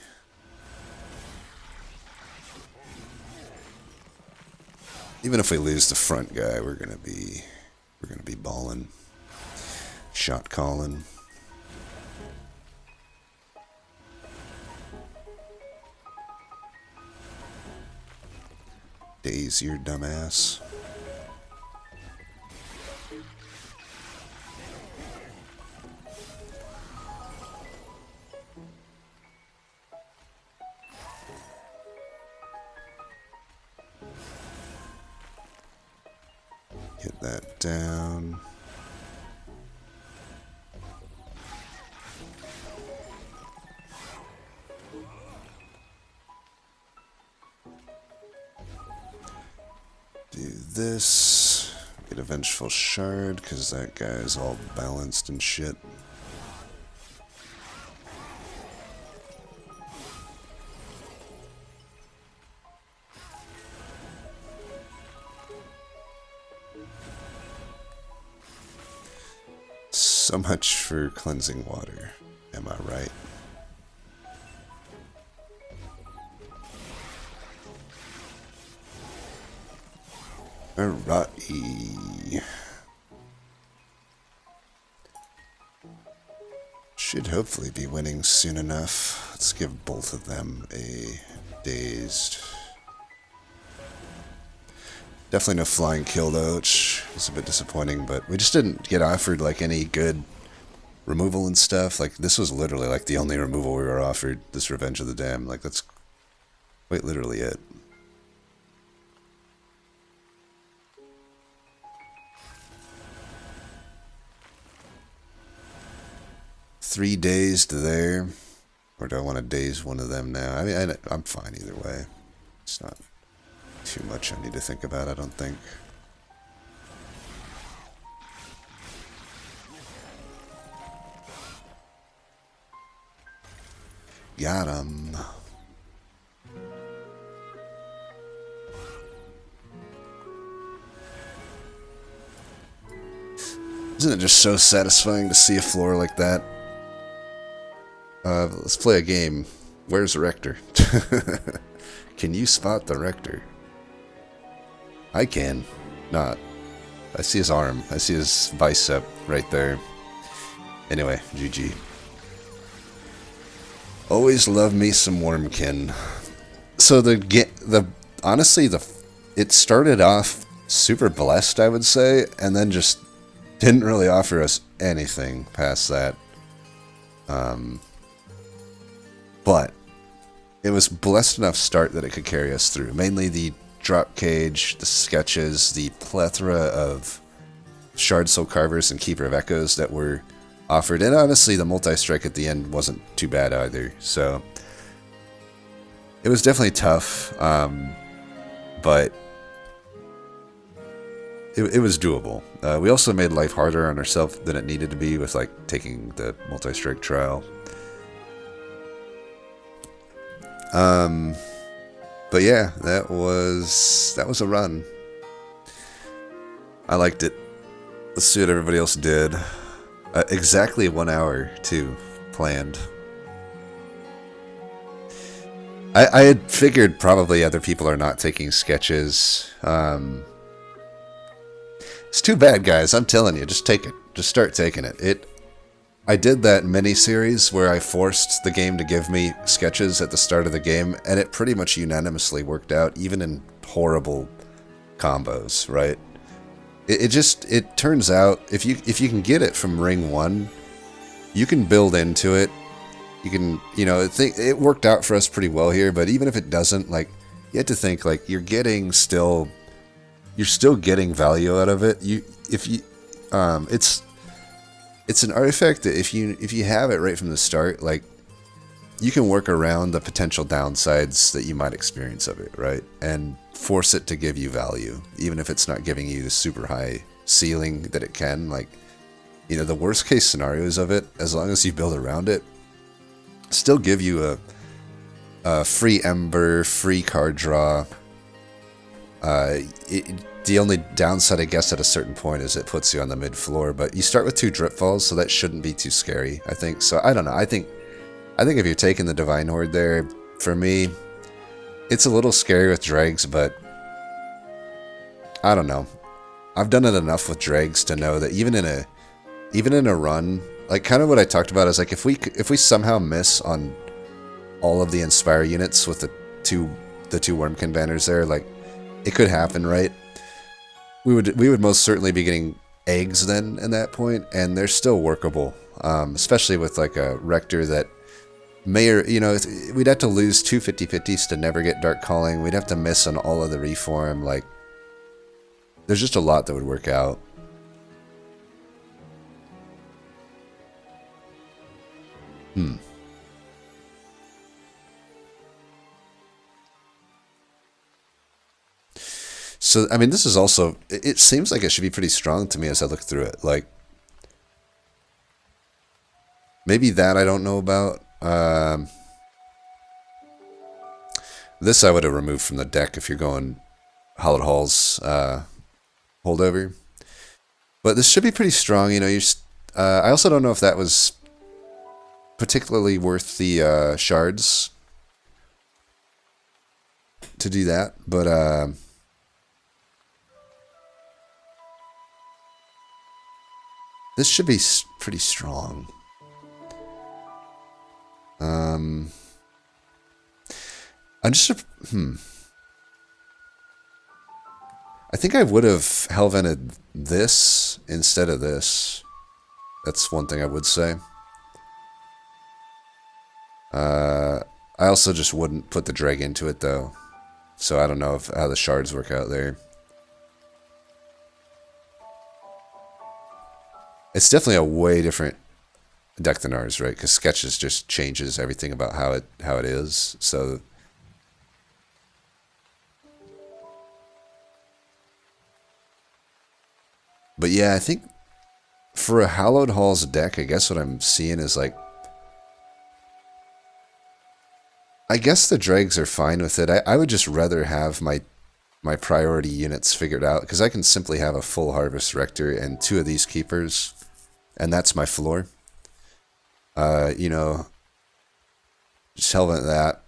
Even if we lose the front guy, we're gonna be balling. Shot calling. Daze your dumbass. Get that down. Do this. Get a Vengeful Shard, because that guy is all balanced and shit. So much for cleansing water. Am I right? Alrighty. Should hopefully be winning soon enough. Let's give both of them a dazed. Definitely no flying kill though, which is a bit disappointing, but we just didn't get offered like any good removal and stuff. Like this was literally like the only removal we were offered, this Revenge of the Dam. Like that's quite literally it. Three dazed there. Or do I want to daze one of them now? I mean, I'm fine either way. It's not too much I need to think about, I don't think. Got him. Isn't it just so satisfying to see a floor like that? Let's play a game. Where's the Rector? Can you spot the Rector? I can. Not. I see his arm. I see his bicep right there. Anyway, GG. Always love me some Wormkin. So honestly, it started off super blessed, I would say, and then just didn't really offer us anything past that. But it was blessed enough start that it could carry us through. Mainly the drop cage, the sketches, the plethora of Shard Soul Carvers and Keeper of Echoes that were offered. And honestly, the multi-strike at the end wasn't too bad either. So it was definitely tough, but it was doable. We also made life harder on ourselves than it needed to be with like taking the multi-strike trial. But yeah, that was a run. I liked it. Let's see what everybody else did. Exactly 1 hour too, planned. I had figured probably other people are not taking sketches. It's too bad, guys. I'm telling you, just take it. Just start taking it. I did that mini-series where I forced the game to give me sketches at the start of the game, and it pretty much unanimously worked out, even in horrible combos, right? It turns out, if you can get it from ring 1, you can build into it. You can, it worked out for us pretty well here, but even if it doesn't, like, you have to think, like, you're still getting value out of it. It's an artifact that if you have it right from the start, like, you can work around the potential downsides that you might experience of it, right? And force it to give you value, even if it's not giving you the super high ceiling that it can. Like, the worst case scenarios of it, as long as you build around it, still give you a free Ember, free card draw. The only downside, I guess, at a certain point is it puts you on the mid floor, but you start with 2 drip falls, so that shouldn't be too scary, I think. So I don't know. I think if you're taking the Divine Horde there, for me, it's a little scary with dregs, but I don't know. I've done it enough with dregs to know that even in a run, like kind of what I talked about is like if we somehow miss on all of the Inspire units with the two Wormkin banners there, like it could happen, right? We would most certainly be getting eggs then in that point, and they're still workable, especially with like a Rector that may or we'd have to lose 2 50/50s to never get Dark Calling. We'd have to miss on all of the reform. Like, there's just a lot that would work out. So, I mean, this is also, it seems like it should be pretty strong to me as I look through it. Like, maybe that I don't know about. This I would have removed from the deck if you're going Hallowed Halls holdover. But this should be pretty strong. I also don't know if that was particularly worth the shards to do that, but this should be pretty strong. I'm just I think I would have hellvented this instead of this. That's one thing I would say. I also just wouldn't put the dreg into it though. So I don't know how the shards work out there. It's definitely a way different deck than ours, right? Because Sketches just changes everything about how it is. So but yeah, I think for a Hallowed Halls deck, I guess what I'm seeing is like, I guess the dregs are fine with it. I would just rather have my priority units figured out, because I can simply have a full Harvest Rector and 2 of these Keepers, and that's my floor. You know, just hellvent that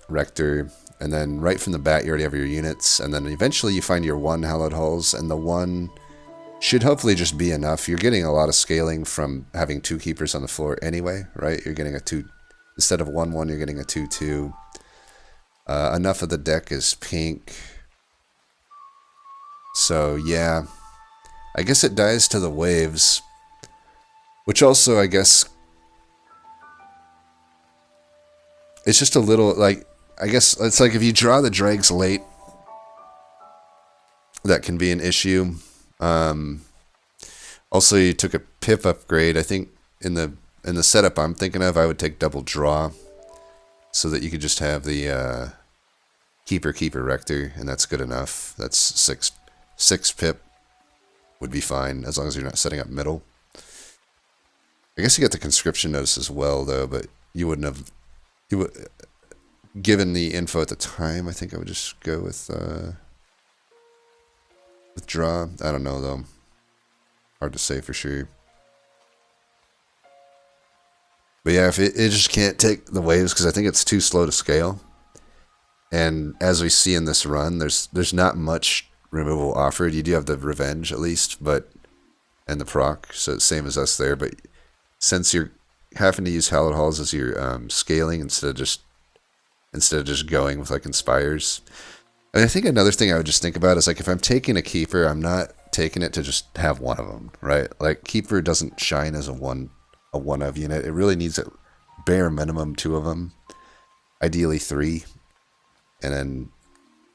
Rector, and then right from the bat you already have your units, and then eventually you find your 1 Hallowed Halls, and the 1 should hopefully just be enough. You're getting a lot of scaling from having 2 Keepers on the floor anyway, right? You're getting a 2, instead of 1-1, you're getting a 2-2. Enough of the deck is pink. So yeah, I guess it dies to the waves, which also, I guess, it's just a little, like, I guess it's like if you draw the dregs late, that can be an issue. Also, you took a pip upgrade. I think in the setup I'm thinking of, I would take double draw, so that you could just have the Keeper Rector, and that's good enough. That's 6 pip would be fine, as long as you're not setting up middle. I guess you get the conscription notice as well, though, but you wouldn't have. Given the info at the time, I think I would just go with draw. I don't know though. Hard to say for sure. But yeah, if it just can't take the waves, because I think it's too slow to scale. And as we see in this run, there's not much removal offered. You do have the revenge at least, and the proc, so it's same as us there. But since you're having to use Hallowed Halls as your scaling instead of just going with like Inspires. And I think another thing I would just think about is, like, if I'm taking a Keeper, I'm not taking it to just have one of them, right? Like, Keeper doesn't shine as a one of unit. It really needs a bare minimum 2 of them, ideally 3. And then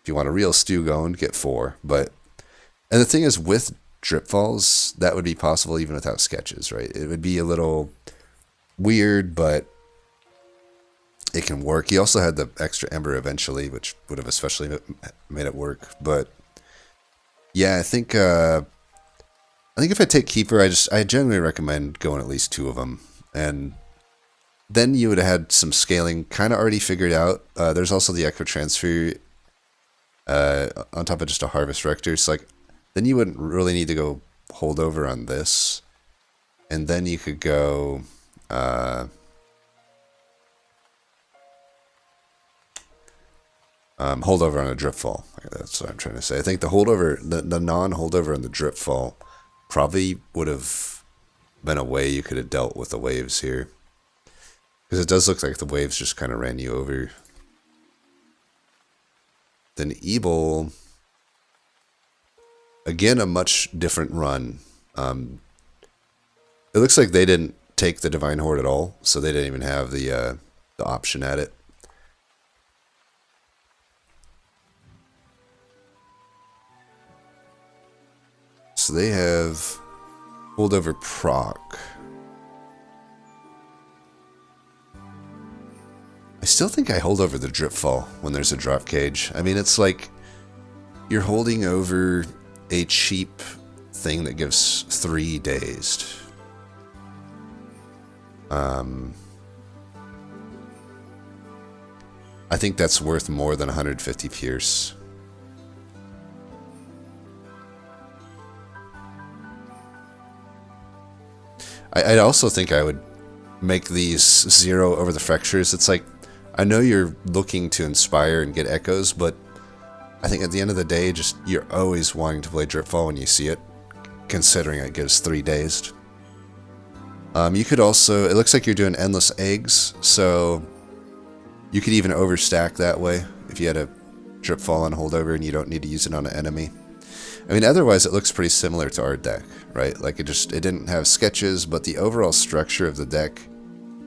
if you want a real stew going, get 4. And the thing is, with Drip Falls, that would be possible even without Sketches, right? It would be a little weird, but it can work. He also had the extra Ember eventually, which would have especially made it work. But yeah, I think if I take Keeper, I generally recommend going at least 2 of them, and then you would have had some scaling kind of already figured out. There's also the Echo Transfer on top of just a Harvest Rector. So like, then you wouldn't really need to go holdover on this, and then you could go. Holdover on a Dripfall. That's what I'm trying to say. I think the holdover, the non-holdover on the Dripfall probably would have been a way you could have dealt with the waves here. Because it does look like the waves just kind of ran you over. Then Ebel, again, a much different run. It looks like they didn't take the Divine Horde at all, so they didn't even have the option at it. So they have holdover proc. I still think I hold over the Dripfall when there's a drop cage. I mean, it's like you're holding over a cheap thing that gives 3 dazed. I think that's worth more than 150 Pierce. I also think I would make these 0 over the fractures. It's like, I know you're looking to inspire and get echoes, but I think at the end of the day, just you're always wanting to play Dripfall when you see it, considering it gives 3 dazed. You could also, it looks like you're doing endless eggs, so you could even overstack that way if you had a Drip Fall on holdover and you don't need to use it on an enemy. I mean, otherwise it looks pretty similar to our deck, right? Like it didn't have sketches, but the overall structure of the deck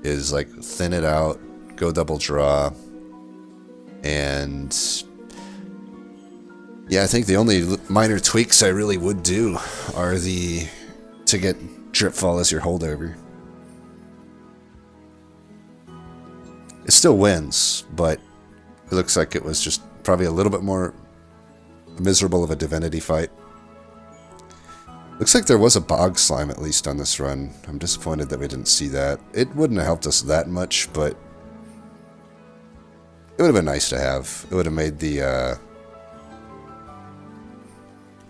is like thin it out, go double draw, and yeah, I think the only minor tweaks I really would do are to get Drip Fall as your holdover. It still wins, but it looks like it was just probably a little bit more miserable of a divinity fight. Looks like there was a bog slime at least on this run. I'm disappointed that we didn't see that. It wouldn't have helped us that much, but it would have been nice to have. It would have made the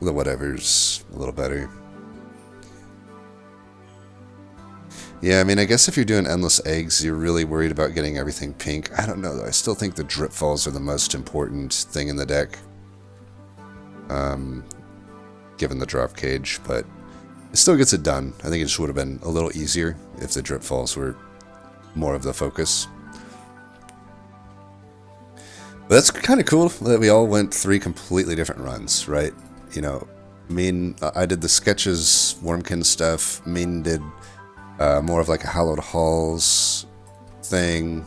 whatevers a little better. Yeah, I mean, I guess if you're doing endless eggs, you're really worried about getting everything pink. I don't know, though. I still think the drip falls are the most important thing in the deck. Given the drop cage, but it still gets it done. I think it just would have been a little easier if the drip falls were more of the focus. But that's kind of cool that we all went 3 completely different runs, right? You know, I did the sketches, Wormkin stuff. Mean did more of like a Hallowed Halls thing.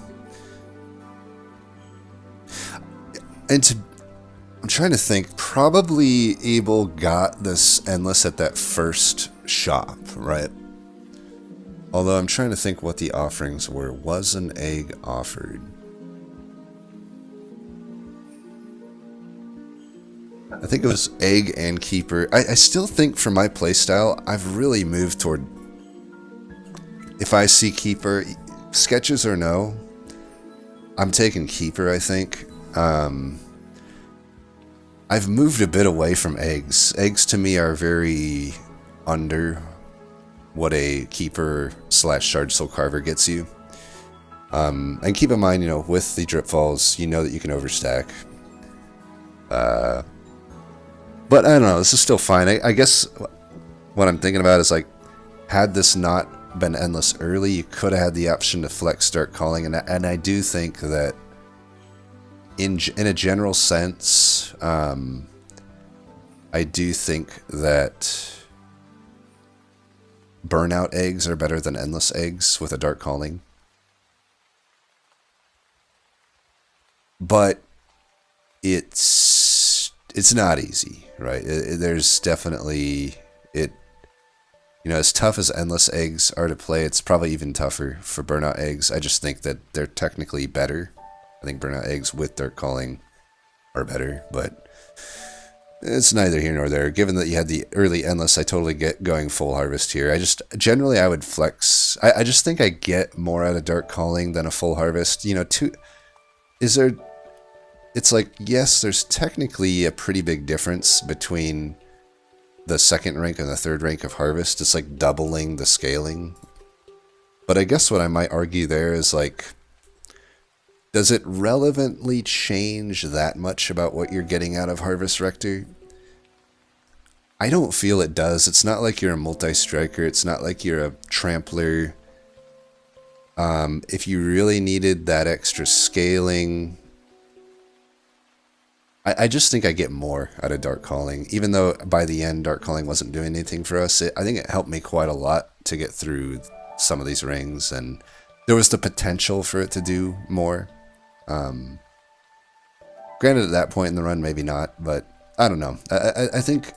And I'm trying to think, probably Abel got this Endless at that first shop, right? Although I'm trying to think what the offerings were. Was an egg offered? I think it was egg and keeper. I still think for my playstyle, I've really moved toward, if I see keeper, sketches or no, I'm taking keeper, I think. I've moved a bit away from eggs. Eggs to me are very under what a keeper / Shard Soul Carver gets you. And keep in mind, you know, with the drip falls, you know that you can overstack. But I don't know, this is still fine. I guess what I'm thinking about is like, had this not been endless early, you could have had the option to flex start calling, and I do think that in a general sense, I do think that burnout eggs are better than endless eggs with a dark calling. But it's not easy, right? There's definitely you know, as tough as endless eggs are to play, it's probably even tougher for burnout eggs. I just think that they're technically better. I think burnout eggs with dark calling are better, but it's neither here nor there. Given that you had the early endless, I totally get going full harvest here. Generally I would flex. I just think I get more out of dark calling than a full harvest. You know, it's like, yes, there's technically a pretty big difference between the second rank and the third rank of harvest. It's like doubling the scaling. But I guess what I might argue there is like, does it relevantly change that much about what you're getting out of Harvest Rector? I don't feel it does. It's not like you're a multi-striker. It's not like you're a trampler. If you really needed that extra scaling, I just think I get more out of Dark Calling. Even though by the end Dark Calling wasn't doing anything for us, I think it helped me quite a lot to get through some of these rings, and there was the potential for it to do more. Granted, at that point in the run, maybe not, but I don't know. I think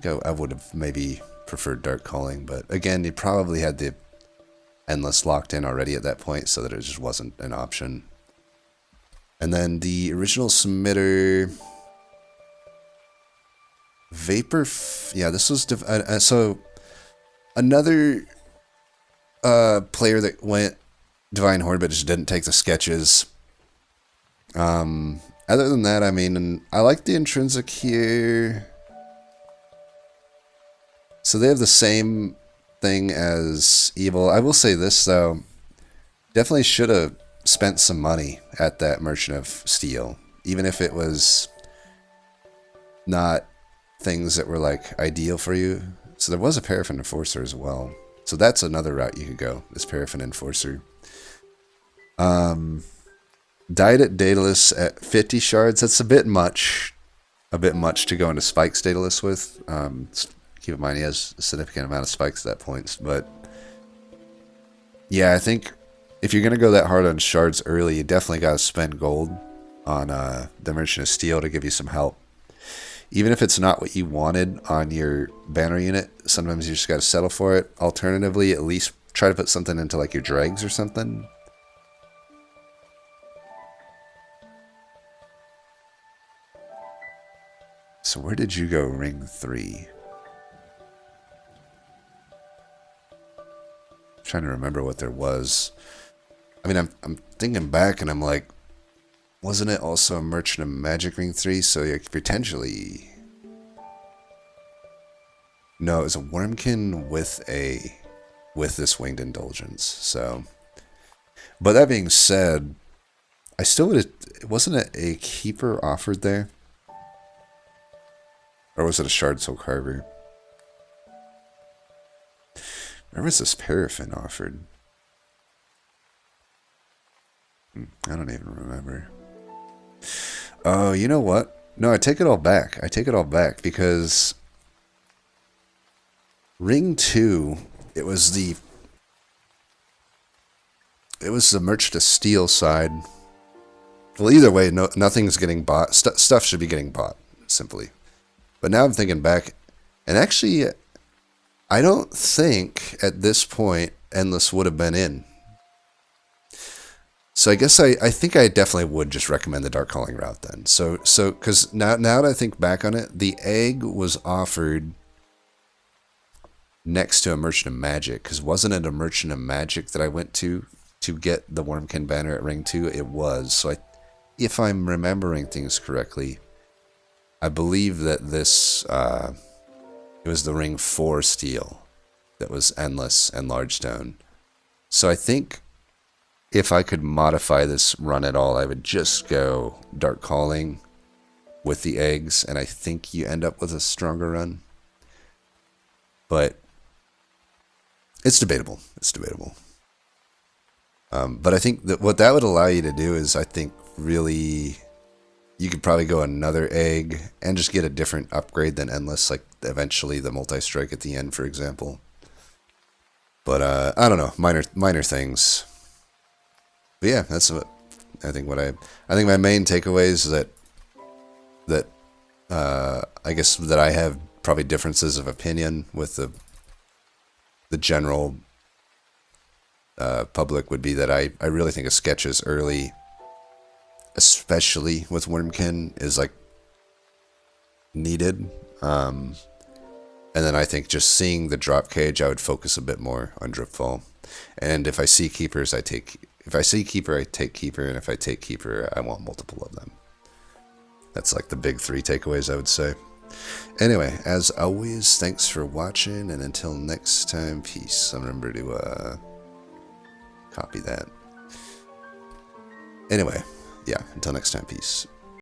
I would have maybe preferred Dark Calling, but again, you probably had the Endless locked in already at that point, so that it just wasn't an option. And then the original submitter, Vapor. Yeah, this was so another player that went Divine Horde, but just didn't take the sketches. Other than that, I mean, I like the intrinsic here. So they have the same thing as Evil. I will say this, though. Definitely should have spent some money at that Merchant of Steel. Even if it was not things that were, like, ideal for you. So there was a Paraffin Enforcer as well. So that's another route you could go, this Paraffin Enforcer. Died at Daedalus at 50 shards. That's a bit much. A bit much to go into spikes Daedalus with. Keep in mind he has a significant amount of spikes at that point. But yeah, I think if you're going to go that hard on shards early, you definitely got to spend gold on the Merchant of Steel to give you some help. Even if it's not what you wanted on your banner unit, sometimes you just got to settle for it. Alternatively, at least try to put something into like your dregs or something. So where did you go, ring 3? I'm trying to remember what there was. I mean, I'm thinking back and I'm like, wasn't it also a Merchant of Magic ring 3? So you could potentially... No, it was a Wormkin with this Winged Indulgence. So, but that being said, I still would have... Wasn't it a Keeper offered there? Or was it a Shard Soul Carver? Or was this Paraffin offered? I don't even remember. Oh, you know what? No, I take it all back. I take it all back because Ring 2, it was the Merchant of Steel side. Well, either way, nothing's getting bought. Stuff should be getting bought, simply. But now I'm thinking back, and actually, I don't think at this point Endless would have been in. So I guess I think I definitely would just recommend the Dark Calling route then. So because now that I think back on it, the egg was offered next to a Merchant of Magic, because wasn't it a Merchant of Magic that I went to get the Wormkin banner at Ring 2? It was. So if I'm remembering things correctly, I believe that this, it was the Ring 4 steel that was Endless and Large Stone. So I think if I could modify this run at all, I would just go Dark Calling with the eggs, and I think you end up with a stronger run. But it's debatable. It's debatable. But I think that what that would allow you to do is, I think, really... You could probably go another egg and just get a different upgrade than Endless, like eventually the multi-strike at the end, for example. But I don't know, minor things. But yeah, that's what I think. I think my main takeaways is that I guess that I have probably differences of opinion with the general public would be that I really think a sketches early, especially with Wormkin, is like needed. And then I think just seeing the drop cage, I would focus a bit more on Dripfall. And if I see keepers, if I see keeper, I take keeper, and if I take keeper, I want multiple of them. That's like the big 3 takeaways, I would say. Anyway, as always, thanks for watching, and until next time, peace. Remember to copy that. Anyway. Yeah, until next time, peace.